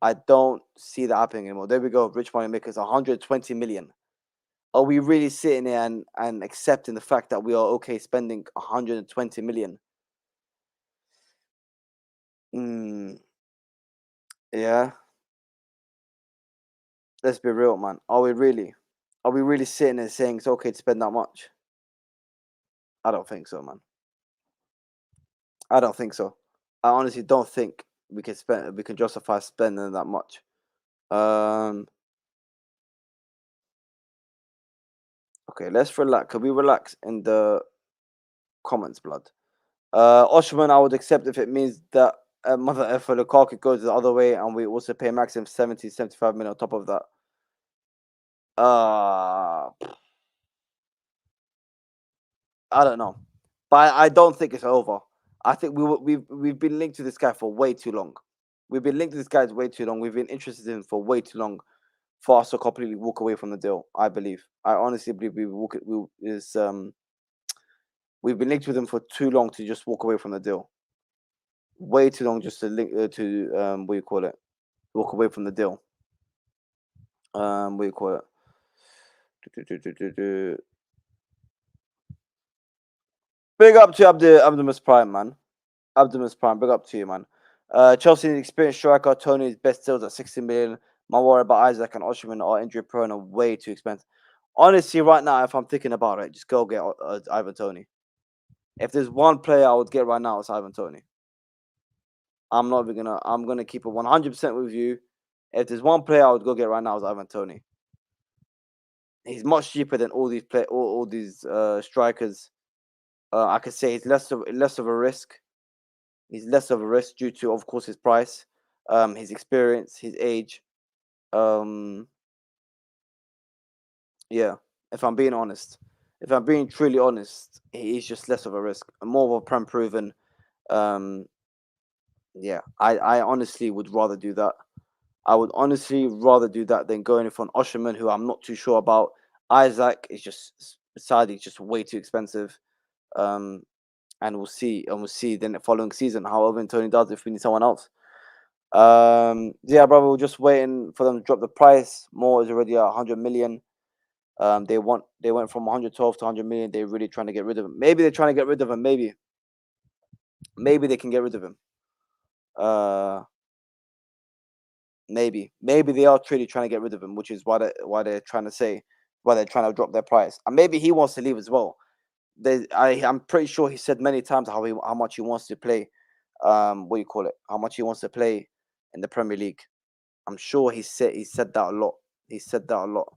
I don't see that happening anymore. There we go. Rich money makers, 120 million. Are we really sitting there and accepting the fact that we are okay spending 120 million? Yeah. Let's be real, man. Are we really? Are we really sitting there saying it's okay to spend that much? I don't think so, man. I don't think so. I honestly don't think we can justify spending that much. Okay, let's relax. Can we relax in the comments, blood? Osimhen, I would accept if it means that mother effer Lukaku goes the other way and we also pay maximum 70, 75 million on top of that. I don't know, but I don't think it's over. I think we've been linked to this guy for way too long. We've been linked to this guy way too long. We've been interested in him for way too long for us to completely walk away from the deal. I believe. I honestly believe we've been linked with him for too long to just walk away from the deal. Way too long just to link to what do you call it? Walk away from the deal. What do you call it? Big up to Abdimus Prime, man. Abdimus Prime, big up to you, man. Chelsea experienced striker Tony's best sales at 60 million. My worry about Isaac and Osimhen are injury prone and way too expensive. Honestly, right now, if I'm thinking about it, just go get Ivan Toney. If there's one player I would get right now, it's Ivan Toney. I'm not even gonna. I'm gonna keep it 100% with you. If there's one player I would go get right now, is Ivan Toney. He's much cheaper than all these all these strikers. I could say he's less of a risk. He's less of a risk due to, of course, his price, his experience, his age. Um, yeah, if I'm being honest, if I'm being truly honest, he's just less of a risk, more of a prem proven. Um, yeah, I honestly would rather do that. I would honestly rather do that than going for an Osimhen, who I'm not too sure about. Isaac is just, sadly, just way too expensive. Um, and we'll see, then the following season how Ivan Toney does if we need someone else. Yeah, brother, we're just waiting for them to drop the price. More is already at 100 million. They went from 112 to 100 million. They're really trying to get rid of him. Maybe they're trying to get rid of him. Maybe they can get rid of him. Uh, maybe they are truly trying to get rid of him, which is why they're trying to say why they're trying to drop their price. And maybe he wants to leave as well. I'm pretty sure he said many times how much he wants to play. What do you call it? How much he wants to play in the Premier League. I'm sure he said that a lot. He said that a lot.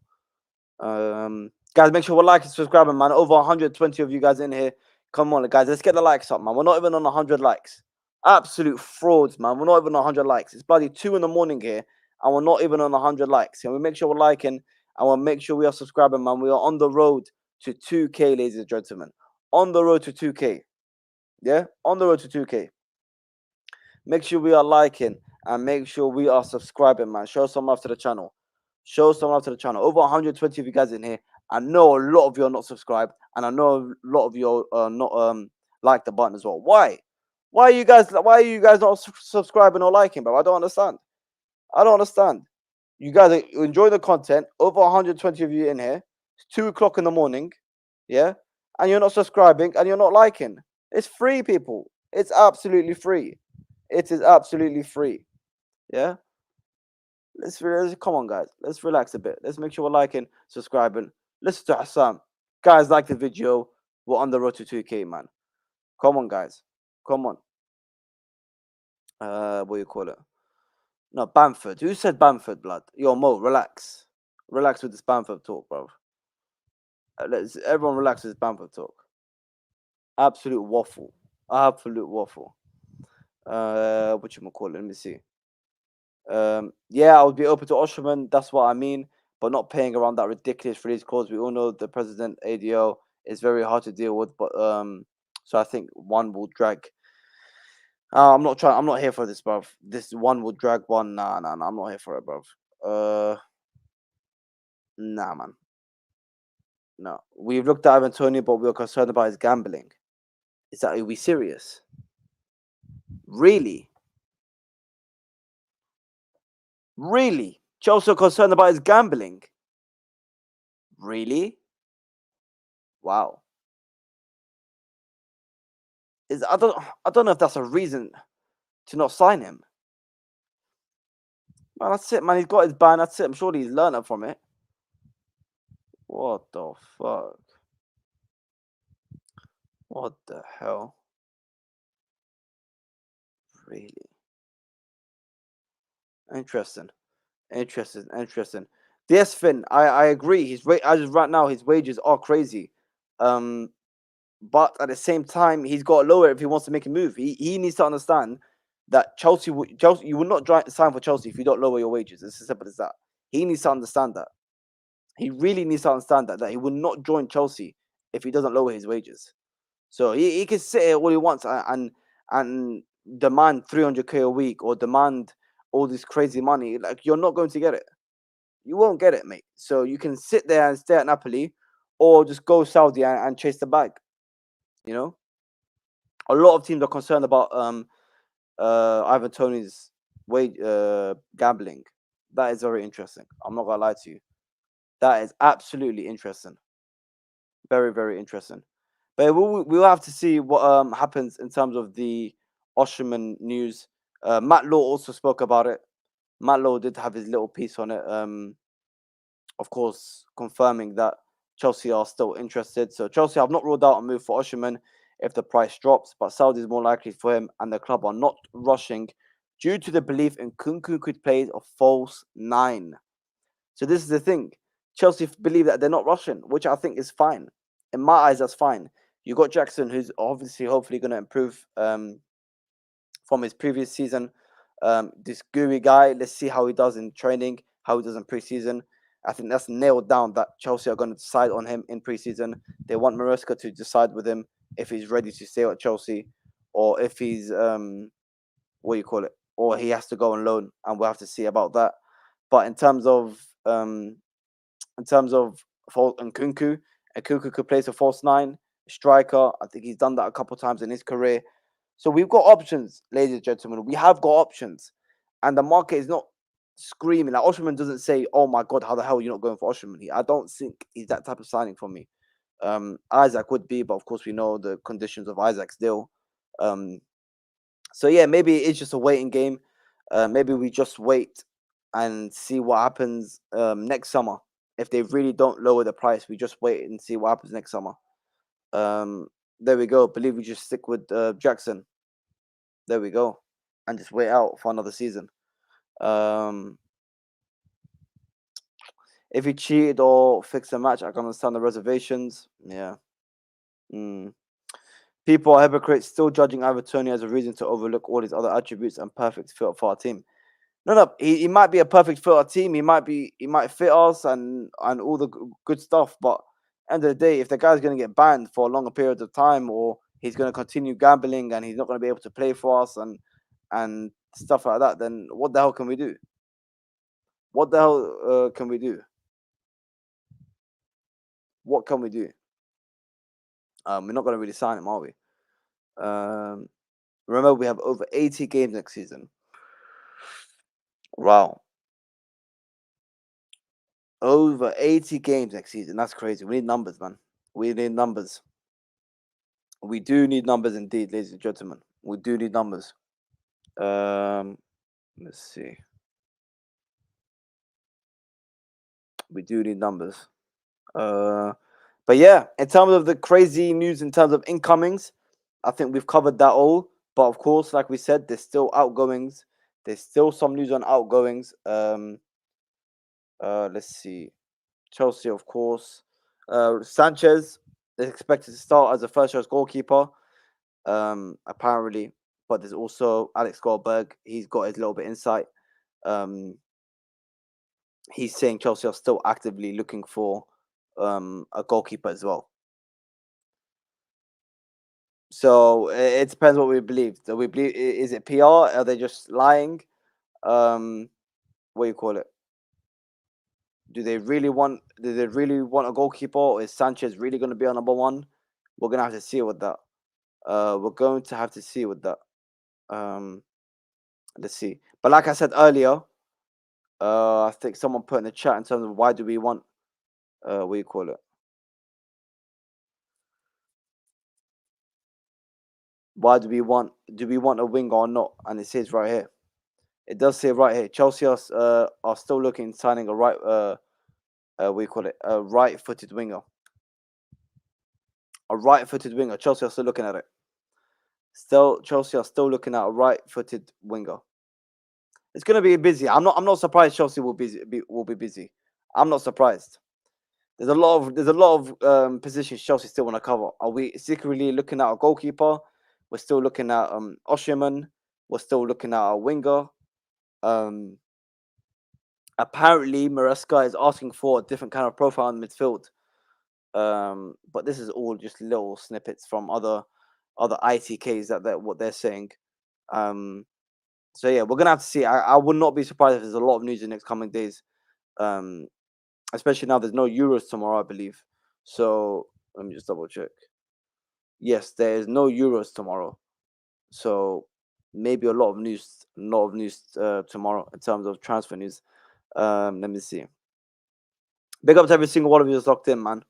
Guys, make sure we're liking, subscribing, man. Over 120 of you guys in here. Come on, guys, let's get the likes up, man. We're not even on 100 likes. Absolute frauds, man. We're not even on 100 likes. It's bloody 2 in the morning here, and we're not even on 100 likes. And we make sure we're liking, and we'll make sure we are subscribing, man. We are on the road to 2K, ladies and gentlemen. On the road to 2K. Yeah, on the road to 2K. Make sure we are liking and make sure we are subscribing, man. Show some love to the channel. Show some love to the channel. Over 120 of you guys in here. I know a lot of you are not subscribed, and I know a lot of you are not like the button as well. Why? Why are you guys not subscribing or liking, bro? I don't understand. I don't understand. You guys are enjoying the content. Over 120 of you in here. It's 2 o'clock in the morning. Yeah. And you're not subscribing and you're not liking. It's free, people. It's absolutely free. It is absolutely free. Yeah. Let's come on, guys. Let's relax a bit. Let's make sure we're liking, subscribing. Listen to Hassan. Guys, like the video. We're on the road to 2K, man. Come on, guys. Come on. What do you call it? No, Bamford. Who said Bamford, blood? Yo, Mo, relax. Relax with this Bamford talk, bro. Everyone relax with this Bamford talk. Absolute waffle. Absolute waffle. What you call it? Let me see. Yeah, I would be open to Osimhen. That's what I mean, but not paying around that ridiculous release clause. We all know the president ADO is very hard to deal with, but so I think one will drag. I'm not here for this, bruv. This one will drag one. Nah. I'm not here for it, bruv. Nah, man. No, we've looked at Ivan Toney, but we're concerned about his gambling. Are we serious? Really? Really? Chelsea are concerned about his gambling? Really? Wow. I don't know if that's a reason to not sign him. Man, that's it, man. He's got his ban. That's it. I'm sure he's learned from it. What the fuck? What the hell? Really? Interesting. Yes, Finn, I agree. His rate as of right now, his wages are crazy. But at the same time, he's got to lower it if he wants to make a move. He needs to understand that Chelsea you will not sign for Chelsea if you don't lower your wages. It's as simple as that. He needs to understand that. He really needs to understand that he will not join Chelsea if he doesn't lower his wages. So he can sit here all he wants and demand 300k a week or demand all this crazy money. Like, you're not going to get it. You won't get it, mate. So you can sit there and stay at Napoli, or just go Saudi and chase the bag. You know, a lot of teams are concerned about Ivan Toney's wage gambling. That is very interesting. I'm not gonna lie to you. That is absolutely interesting. Very, very interesting. But we'll have to see what happens in terms of the Osimhen news. Matt Law also spoke about it. Matt Law did have his little piece on it. Of course, confirming that Chelsea are still interested. So Chelsea have not ruled out a move for Osimhen if the price drops, but Saudi is more likely for him, and the club are not rushing due to the belief in Kunku could play a false nine. So this is the thing. Chelsea believe that they're not Russian, which I think is fine. In my eyes, that's fine. You got Jackson, who's obviously hopefully going to improve from his previous season. This gooey guy, let's see how he does in training, how he does in preseason. I think that's nailed down that Chelsea are going to decide on him in preseason. They want Maresca to decide with him if he's ready to stay at Chelsea or if he's what do you call it, or he has to go on loan, and we'll have to see about that. But in terms of Nkunku, Nkunku could play as a false nine striker. I think he's done that a couple times in his career. So we've got options, ladies and gentlemen. We have got options, and the market is not screaming. Like Osimhen doesn't say, "Oh my God, how the hell are you not going for Osimhen?" I don't think he's that type of signing for me. Isaac would be, but of course we know the conditions of Isaac's deal. So yeah, maybe it's just a waiting game. Maybe we just wait and see what happens next summer. If they really don't lower the price, we just wait and see what happens next summer. There we go. Believe we just stick with Jackson. There we go, and just wait out for another season. If he cheated or fixed the match, I can understand the reservations. Yeah. People are hypocrites, still judging Ivan Toney as a reason to overlook all his other attributes and perfect fit for our team. No, he might be a perfect fit for our team. He might fit us and all the good stuff. But end of the day, if the guy's going to get banned for a longer period of time, or he's going to continue gambling and he's not going to be able to play for us and stuff like that, then what the hell can we do? What the hell can we do? What can we do? We're not going to really sign him, are we? Remember, we have over 80 games next season. Wow. Over 80 games next season. That's crazy. We need numbers, man. We need numbers. We do need numbers indeed, ladies and gentlemen. We do need numbers. Let's see. We do need numbers. But yeah, in terms of the crazy news, in terms of incomings, I think we've covered that all. But of course, like we said, there's still outgoings. There's still some news on outgoings. Let's see. Chelsea, of course. Sanchez is expected to start as a first choice goalkeeper. Apparently, but there's also Alex Goldberg. He's got his little bit insight. He's saying Chelsea are still actively looking for a goalkeeper as well. So it depends what we believe. Do we believe, is it PR? Are they just lying? What do you call it? Do they really want a goalkeeper, or is Sanchez really going to be our number one? We're gonna have to see with that. We're going to have to see with that. Let's see. But like I said earlier, I think someone put in the chat in terms of why do we want what do you call it? Why do we want a winger or not? And it says right here. It does say right here. Chelsea are still looking signing a right what do you call it? A right-footed winger. A right-footed winger. Chelsea are still looking at it. Chelsea are still looking at a right-footed winger. It's gonna be busy. I'm not surprised Chelsea will be busy. I'm not surprised. There's a lot of positions Chelsea still want to cover. Are we secretly looking at a goalkeeper? We're still looking at Osimhen. We're still looking at a winger. Apparently Maresca is asking for a different kind of profile in midfield. But this is all just little snippets from other ITKs that what they're saying. So yeah, we're gonna have to see. I would not be surprised if there's a lot of news in the next coming days. Especially now there's no Euros tomorrow, I believe. So let me just double check. Yes, there is no Euros tomorrow. So maybe a lot of news tomorrow in terms of transfer news. Let me see. Big up to every single one of you that's locked in, man.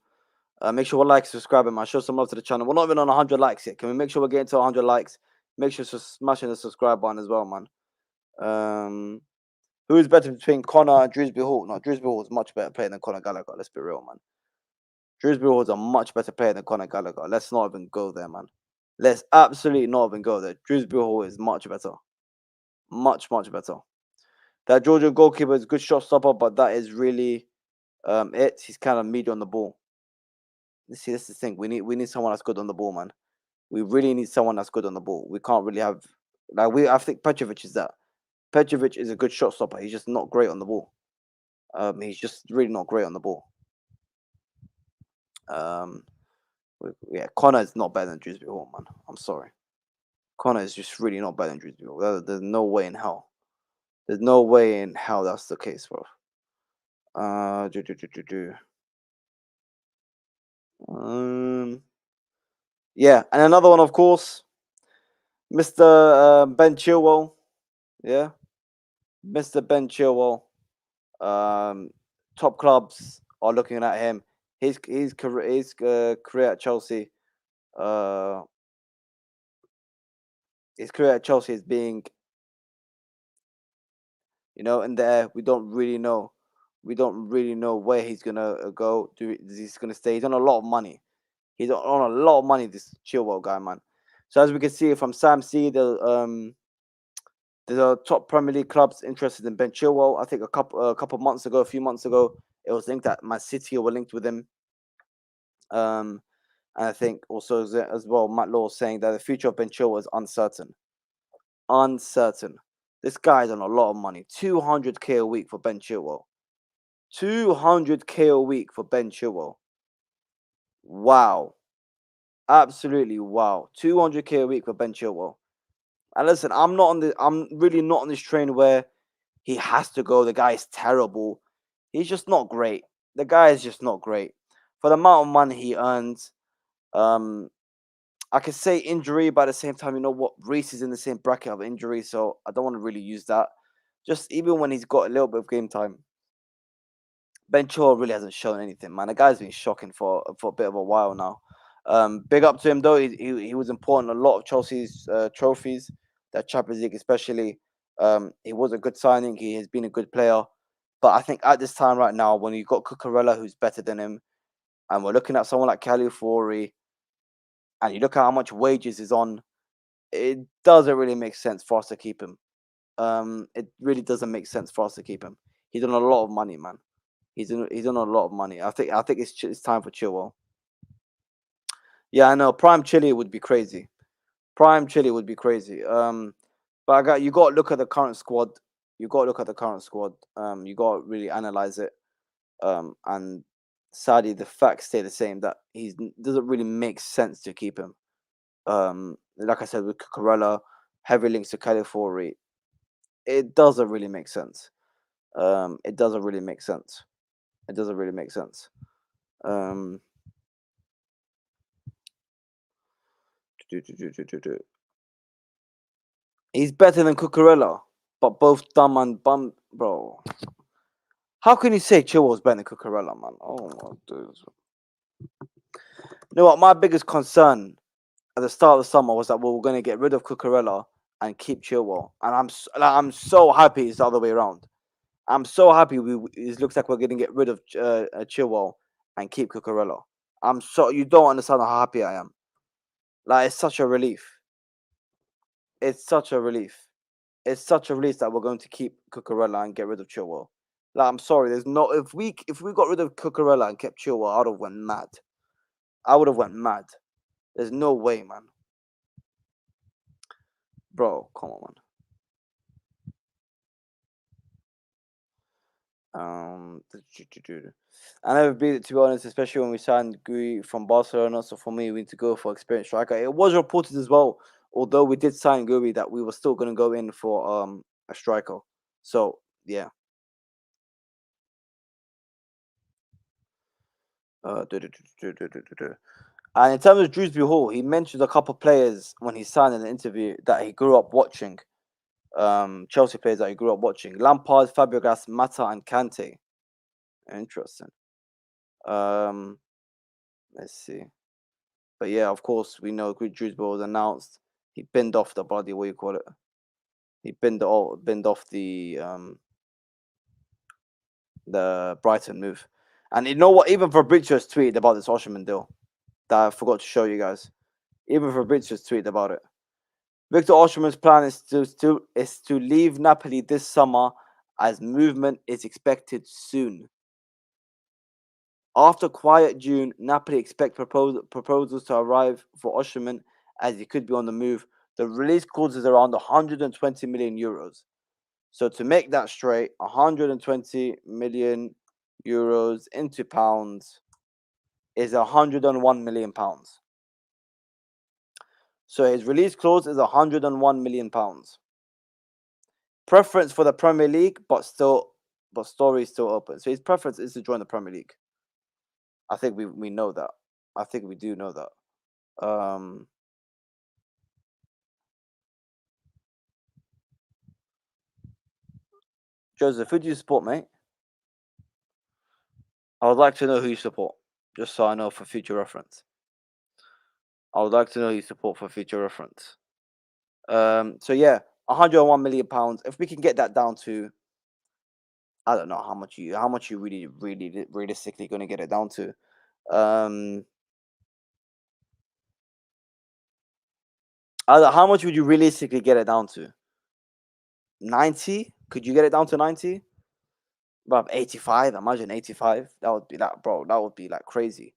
Make sure we like, subscribe, man. Show some love to the channel. We're not even on 100 likes yet. Can we make sure we're getting to 100 likes? Make sure to smashing the subscribe button as well, man. Who is better between Connor and Dewsbury-Hall? No, Dewsbury-Hall is much better player than Conor Gallagher. Let's be real, man. Dewsbury-Hall is a much better player than Conor Gallagher. Let's not even go there, man. Let's absolutely not even go there. Dewsbury-Hall is much better. Much better. That Georgian goalkeeper is a good shot stopper, but that is really it. He's kind of medium on the ball. See, this is the thing. We need someone that's good on the ball, man. We really need someone that's good on the ball. We can't really have I think Petrovic is that. Petrovic is a good shot stopper. He's just not great on the ball. He's just really not great on the ball. Yeah, Connor is not better than Dewsbury-Hall, man. I'm sorry. Connor is just really not better than Dewsbury-Hall. There's no way in hell. There's no way in hell that's the case, bro. Yeah, and another one, of course, Mr. Ben Chilwell. Yeah, Mr. Ben Chilwell. Top clubs are looking at him. His career at Chelsea. His career at Chelsea is being, in the air. We don't really know. We don't really know where he's gonna go. He's gonna stay? He's on a lot of money. He's on a lot of money. This Chilwell guy, man. So as we can see from Sam C, there's a top Premier League clubs interested in Ben Chilwell. I think a few months ago, it was linked that Man City were linked with him. And I think also as well, Matt Law saying that the future of Ben Chilwell is uncertain. Uncertain. This guy's on a lot of money. 200k a week for Ben Chilwell. 200k a week for Ben Chilwell. Wow. Absolutely wow. 200k a week for Ben Chilwell. And listen, I'm really not on this train where he has to go. The guy is terrible. He's just not great. The guy is just not great. For the amount of money he earns, I could say injury, but at the same time, you know what? Reece is in the same bracket of injury, so I don't want to really use that. Just even when he's got a little bit of game time, Ben Chilwell really hasn't shown anything, man. The guy's been shocking for a bit of a while now. Big up to him though. He was important in a lot of Chelsea's trophies, that Champions League especially. He was a good signing. He has been a good player, but I think at this time right now, when you've got Cucurella who's better than him, and we're looking at someone like Calafiori, and you look at how much wages is on, it doesn't really make sense for us to keep him. It really doesn't make sense for us to keep him. He's on a lot of money, man. He's on a lot of money. I think it's time for Chilwell. Yeah, I know. Prime Chile would be crazy. Prime Chile would be crazy. But you got to look at the current squad. You got to look at the current squad. You got to really analyze it. And sadly, the facts stay the same. That he doesn't really make sense to keep him. Like I said, with Cucurella, heavy links to Calafiori, it doesn't really make sense. It doesn't really make sense. It doesn't really make sense. He's better than Cucurella, but both dumb and bum, bro. How can you say Chilwell's better than Cucurella, man? Oh my goodness. You know what? My biggest concern at the start of the summer was that we were going to get rid of Cucurella and keep Chilwell, and I'm so happy it's the other way around. I'm so happy it looks like we're going to get rid of Chilwell and keep Cucurella. You don't understand how happy I am. Like, it's such a relief. It's such a relief. It's such a relief that we're going to keep Cucurella and get rid of Chilwell. Like, I'm sorry, there's no if we got rid of Cucurella and kept Chilwell, I would have went mad. I would have went mad. There's no way, man. Bro, come on, man. I never beat it, to be honest, especially when we signed Gui from Barcelona. So for me, we need to go for experienced striker. It was reported as well, although we did sign Gui, that we were still going to go in for a striker. So yeah. And in terms of Dewsbury-Hall, he mentioned a couple of players when he signed in the interview that he grew up watching. Chelsea players that he grew up watching: Lampard, Fabregas, Mata, and Kante. Interesting. Let's see. But yeah, of course, we know Dewsbury was announced. He binned off the body. What do you call it? He binned off the Brighton move. And you know what? Even Fabrizio's tweeted about this Osimhen deal that I forgot to show you guys. Even Fabrizio's tweeted about it. Victor Osimhen's plan is to leave Napoli this summer, as movement is expected soon. After quiet June, Napoli expect proposals to arrive for Osimhen, as he could be on the move. The release clause is around 120 million euros. So to make that straight, 120 million euros into pounds is 101 million pounds. So his release clause is 101 million pounds. Preference for the Premier League, but story is still open. So his preference is to join the Premier League. I think we know that. I think we do know that. Joseph, who do you support, mate? I would like to know who you support, just so I know for future reference. I would like to know who you support for future reference. So yeah, 101 million pounds. If we can get that down to, I don't know how much you really realistically going to get it down to. How much would you realistically get it down to? 90? Could you get it down to 90? But 85, imagine 85. That would be that, bro. That would be like crazy.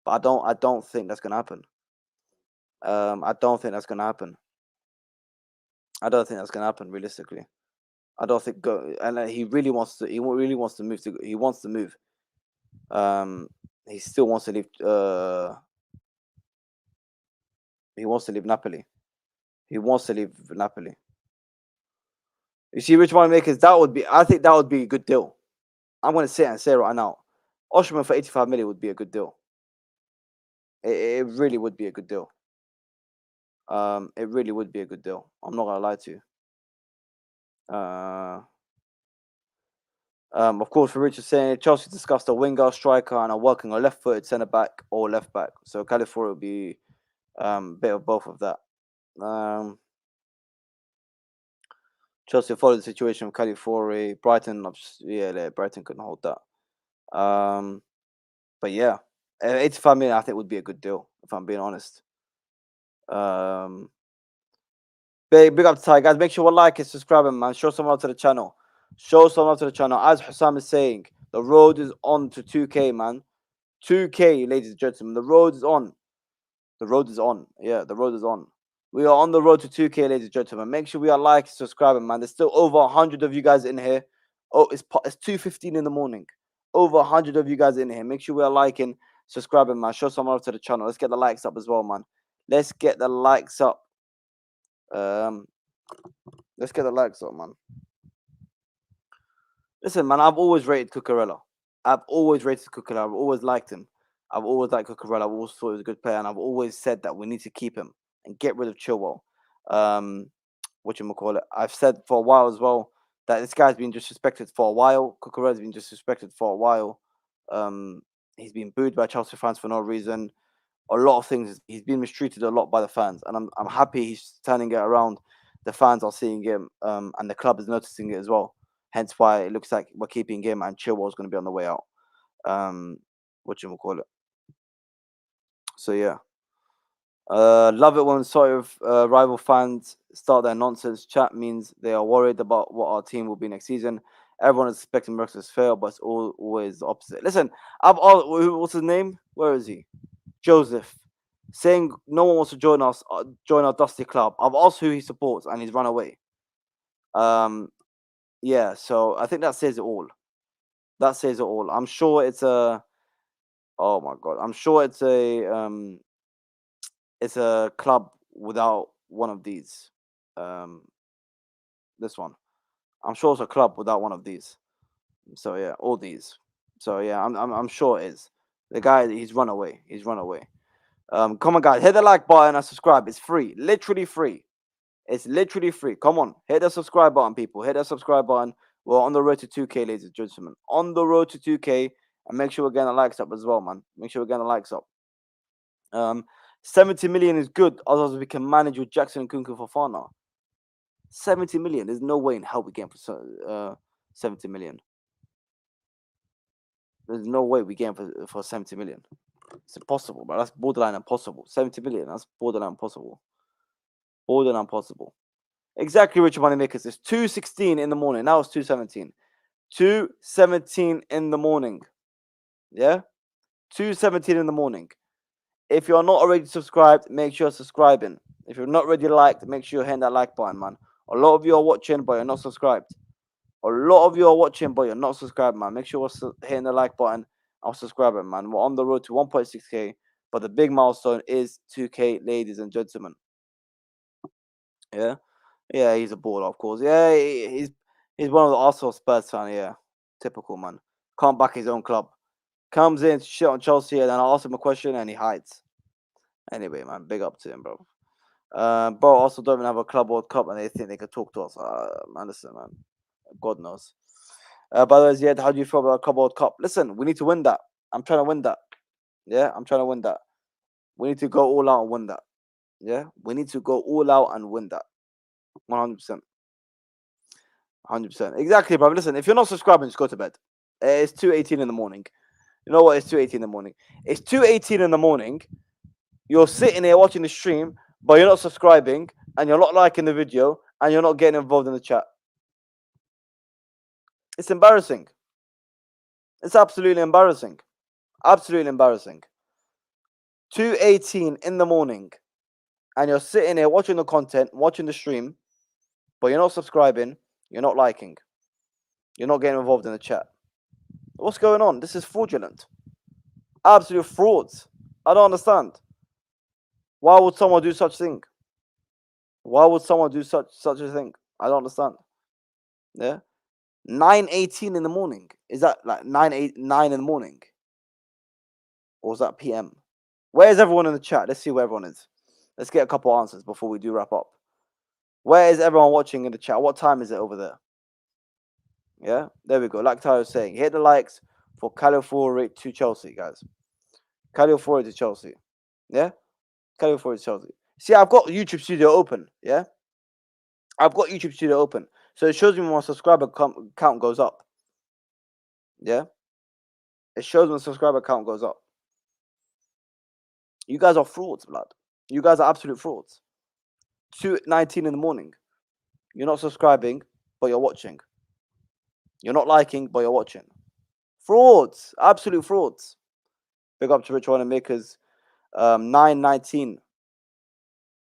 But I don't think that's gonna happen. I don't think that's gonna happen. I don't think that's gonna happen realistically. I don't think and he really wants to. He really wants to move. He wants to move. He still wants to leave. He wants to leave Napoli. He wants to leave Napoli. You see, Rich Makers, that would be. I think that would be a good deal. I'm gonna sit and say right now, Osimhen for 85 million would be a good deal. It really would be a good deal. It really would be a good deal. I'm not gonna lie to you. Of course, for Richard saying Chelsea discussed a winger, striker, and are working on left-footed centre back or left back. So Calafiori will be a bit of both of that. Chelsea followed the situation with Calafiori. Brighton, Brighton couldn't hold that. But yeah, 85 million I think would be a good deal, if I'm being honest. Big up to Ty, guys. Make sure you like and subscribe, man. Show some love to the channel. Show some love to the channel. As Hussam is saying, the road is on to 2K, man. 2K, ladies and gentlemen. The road is on. The road is on. Yeah, the road is on. We are on the road to 2K, ladies and gentlemen. Make sure we are liking, subscribing, man. There's still over 100 of you guys in here. Oh, it's 2:15 in the morning. Over 100 of you guys in here. Make sure we are liking, subscribing, man. Show some love to the channel. Let's get the likes up as well, man. Let's get the likes up. Let's get the likes up, man. Listen, man, I've always rated Cucurella. I've always liked him. I've always liked Cucurella. I've always thought he was a good player, and I've always said that we need to keep him and get rid of Chilwell. Whatchamacallit. I've said for a while as well that this guy's been disrespected for a while. Cucurella's been disrespected for a while. He's been booed by Chelsea fans for no reason. A lot of things. He's been mistreated a lot by the fans, and I'm happy he's turning it around. The fans are seeing him, and the club is noticing it as well. Hence why it looks like we're keeping him, and Chilwell's going to be on the way out. Whatchamacallit. So yeah. Love it when sort of rival fans start their nonsense. Chat means they are worried about what our team will be next season. Everyone is expecting Merckx to fail, but it's always the opposite. Listen, what's his name? Where is he? Joseph, saying no one wants to join us, join our dusty club. I've asked who he supports, and he's run away. Yeah, so I think that says it all. That says it all. I'm sure it's a. Oh my god, I'm sure it's a club without one of these. This one. I'm sure it's a club without one of these. So yeah, all these. So yeah, I'm sure it is. The guy, he's run away. He's run away. Come on, guys, hit the like button and subscribe. It's free, literally free. It's literally free. Come on, hit the subscribe button, people. Hit the subscribe button. We're on the road to 2K, ladies and gentlemen. On the road to 2K, and make sure we're getting the likes up as well, man. Make sure we're getting the likes up. 70 million is good. Otherwise, we can manage with Jackson and Kunku Fofana. 70 million. There's no way in hell we get for 70 million. There's no way we get for 70 million. It's impossible, bro. That's borderline impossible. 70 million. That's borderline impossible. More than impossible. Exactly, Richard Moneymakers. It's 2:16 in the morning. Now it's 2:17. 2:17 in the morning. Yeah? 2:17 in the morning. If you're not already subscribed, make sure you're subscribing. If you're not already liked, make sure you're hitting that like button, man. A lot of you are watching, but you're not subscribed. A lot of you are watching, but you're not subscribed, man. Make sure you're hitting the like button and subscribing, man. We're on the road to 1.6k, but the big milestone is 2k, ladies and gentlemen. Yeah? Yeah, he's a baller, of course. Yeah, he's one of the Arsenal Spurs fan, yeah. Typical, man. Can't back his own club. Comes in to shit on Chelsea, and then I ask him a question, and he hides. Anyway, man, big up to him, bro. Bro, also don't even have a Club World Cup, and they think they can talk to us. Man, listen, man. God knows. By the way, Ziad, how do you feel about Club World Cup? Listen, we need to win that. I'm trying to win that. Yeah, I'm trying to win that. We need to go all out and win that. Yeah, we need to go all out and win that. 100%. 100%. Exactly, bro. Listen, if you're not subscribing, just go to bed. It's 2:18 in the morning. You know what? It's 2:18 in the morning. It's 2:18 in the morning. You're sitting here watching the stream, but you're not subscribing, and you're not liking the video, and you're not getting involved in the chat. It's embarrassing. It's absolutely embarrassing. Absolutely embarrassing. 2:18 in the morning, and you're sitting here watching the content, watching the stream, but you're not subscribing, you're not liking, you're not getting involved in the chat. What's going on? This is fraudulent. Absolute frauds. I don't understand. Why would someone do such thing? Why would someone do such a thing? I don't understand. Yeah. 9:18 in the morning. Is that like 9 in the morning? Or is that PM? Where's everyone in the chat? Let's see where everyone is. Let's get a couple answers before we do wrap up. Where is everyone watching in the chat? What time is it over there? Yeah, there we go. Like Ty was saying, hit the likes for Calafiori to Chelsea, guys. Calafiori to Chelsea. Yeah? Calafiori to Chelsea. See, I've got YouTube Studio open. Yeah? I've got YouTube Studio open. So it shows me when my subscriber count goes up. Yeah? It shows when the subscriber count goes up. You guys are frauds, blood. You guys are absolute frauds. 2:19 in the morning. You're not subscribing, but you're watching. You're not liking, but you're watching. Frauds. Absolute frauds. Big up to Rich One and Makers. 9:19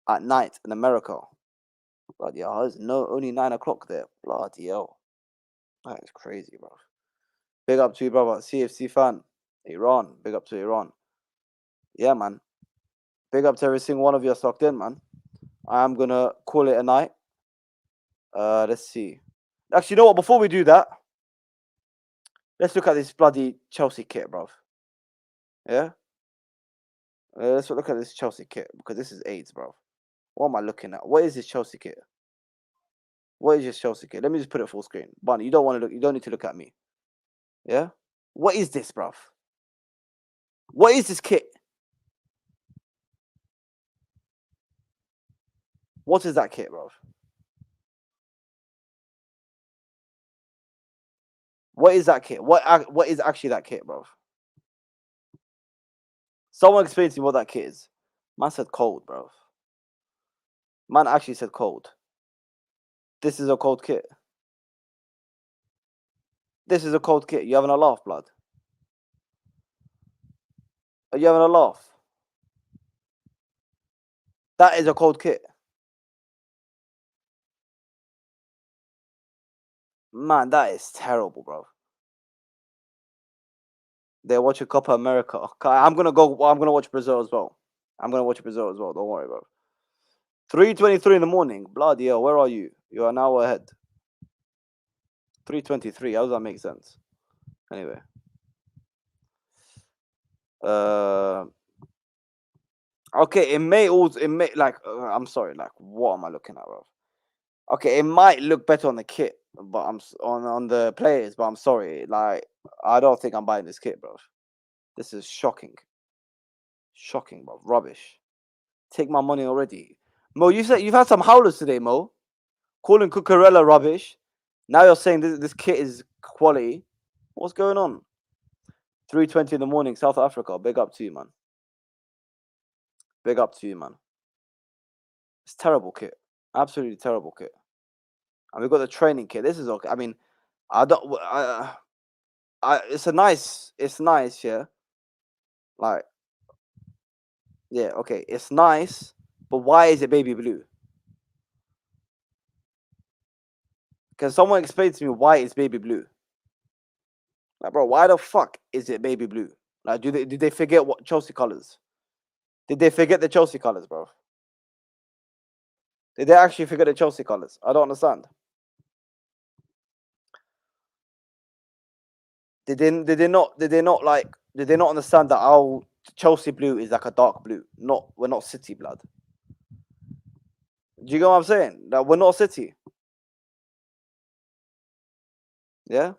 at night in America. Bloody hell, there's only 9 o'clock there. Bloody hell. That is crazy, bro. Big up to you, brother. CFC fan. Iran. Big up to Iran. Yeah, man. Big up to every single one of you locked in, man. I'm gonna call it a night. Let's see. Actually, you know what? Before we do that, let's look at this bloody Chelsea kit, bro. Yeah? Let's look at this Chelsea kit, because this is AIDS, bro. What am I looking at? What is this Chelsea kit? What is this Chelsea kit? Let me just put it full screen. Bunny, you don't want to look. You don't need to look at me. Yeah. What is this, bruv? What is this kit? What is that kit, bruv? What is that kit? What is actually that kit, bruv? Someone explain to me what that kit is. Man said cold, bruv. Man actually said cold. This is a cold kit. This is a cold kit. You having a laugh, blood? Are you having a laugh? That is a cold kit. Man, that is terrible, bro. They're watching Copa America. I'm gonna watch Brazil as well. I'm gonna watch Brazil as well. Don't worry, bro. 3:23 in the morning. Bloody hell, where are you? You are an hour ahead. 3:23. How does that make sense? Anyway. Okay, it may like I'm sorry, like what am I looking at, bro? Okay, it might look better on the kit, but I'm on the players, but I'm sorry, like I don't think I'm buying this kit, bro. This is shocking. Shocking, bro. Rubbish. Take my money already. Mo, you said you've had some howlers today, Mo. Calling Cucurella rubbish. Now you're saying this kit is quality. What's going on? 3:20 in the morning, South Africa. Big up to you, man. Big up to you, man. It's terrible kit. Absolutely terrible kit. And we've got the training kit. This is okay. I mean, I don't. It's nice. Yeah. Like, yeah. Okay. It's nice, but why is it baby blue? Can someone explain to me why it's baby blue? Like, bro, why the fuck is it baby blue? Like, did they forget what Chelsea colors? Did they forget the Chelsea colors, bro? Did they actually forget the Chelsea colors? I don't understand. Did they not like? Did they not understand that our Chelsea blue is like a dark blue? Not we're not City blood. Do you get what I'm saying? That we're not City. Yeah.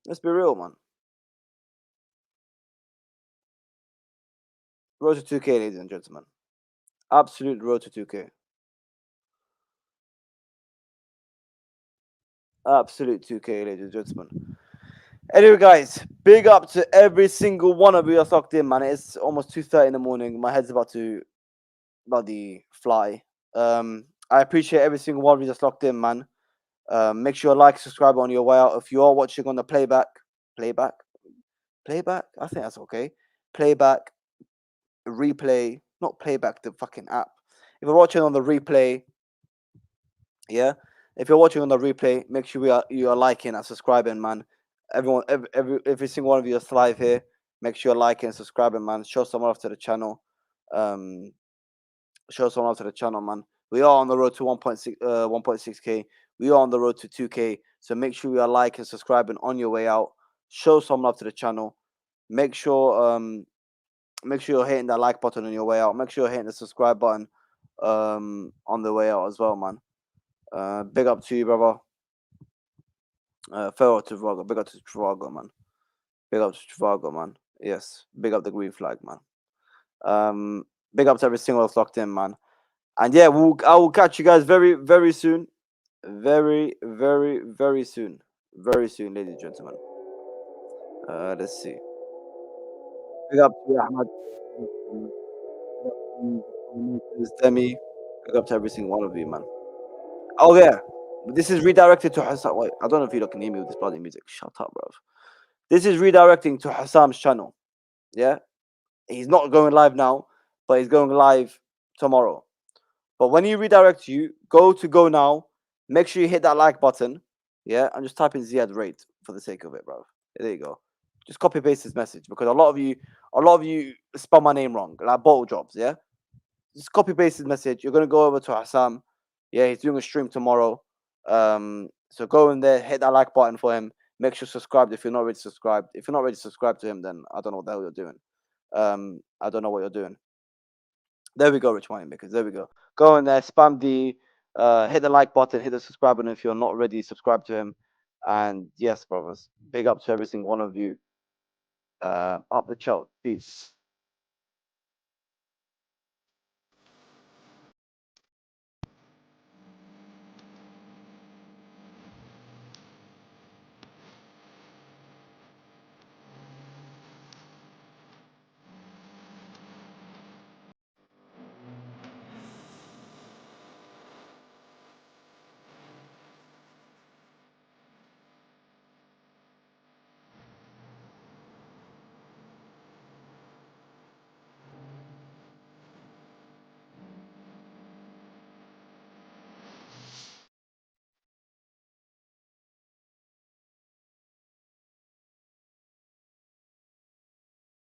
Let's be real, man. Road to 2K, ladies and gentlemen. Absolute road to 2K. Absolute 2K, ladies and gentlemen. Anyway, guys, big up to every single one of you that's locked in, man. It's almost 2:30 in the morning. My head's about to bloody fly. I appreciate every single one of you that's locked in, man. Make sure you like, subscribe on your way out. If you are watching on the playback, I think that's okay. Playback, replay, not playback, the fucking app. If you're watching on the replay, yeah. If you're watching on the replay, make sure you are liking and subscribing, man. Everyone, every single one of you that's live here, make sure you're liking and subscribing, man. Show someone off to the channel. Um, show someone off to the channel, man. We are on the road to 1.6k. We are on the road to 2k. So make sure you are liking, subscribing on your way out. Show someone off to the channel. Make sure you're hitting that like button on your way out. Make sure you're hitting the subscribe button on the way out as well, man. Big up to you, brother. Farewell to Travago. Big up to Travago, man. Big up to Travago, man. Yes. Big up the green flag, man. Big up to every single that's locked in, man. And yeah, I will catch you guys very, very soon. Very, very, very soon. Very soon, ladies and gentlemen. Let's see. Big up to Ahmad. Demi. Big up to every single one of you, man. Oh yeah. This is redirected to Hassam. Wait, I don't know if you can hear me with this bloody music. Shut up, bro. This is redirecting to Hassam's channel. Yeah. He's not going live now, but he's going live tomorrow. But when he redirects you, go now. Make sure you hit that like button. Yeah. And just type in Ziad rate for the sake of it, bro. There you go. Just copy paste his message because a lot of you spell my name wrong, like bottle jobs, yeah. Just copy paste his message. You're gonna go over to Hassam. Yeah, he's doing a stream tomorrow. So go in there, hit that like button for him. Make sure subscribed if you're not already subscribed. If you're not already subscribed to him, then I don't know what the hell you're doing. I don't know what you're doing. There we go, Rich Money Makers. There we go. Go in there, spam the hit the like button, hit the subscribe button if you're not already subscribed to him. And yes, brothers, big up to every single one of you. Up the chart. Peace.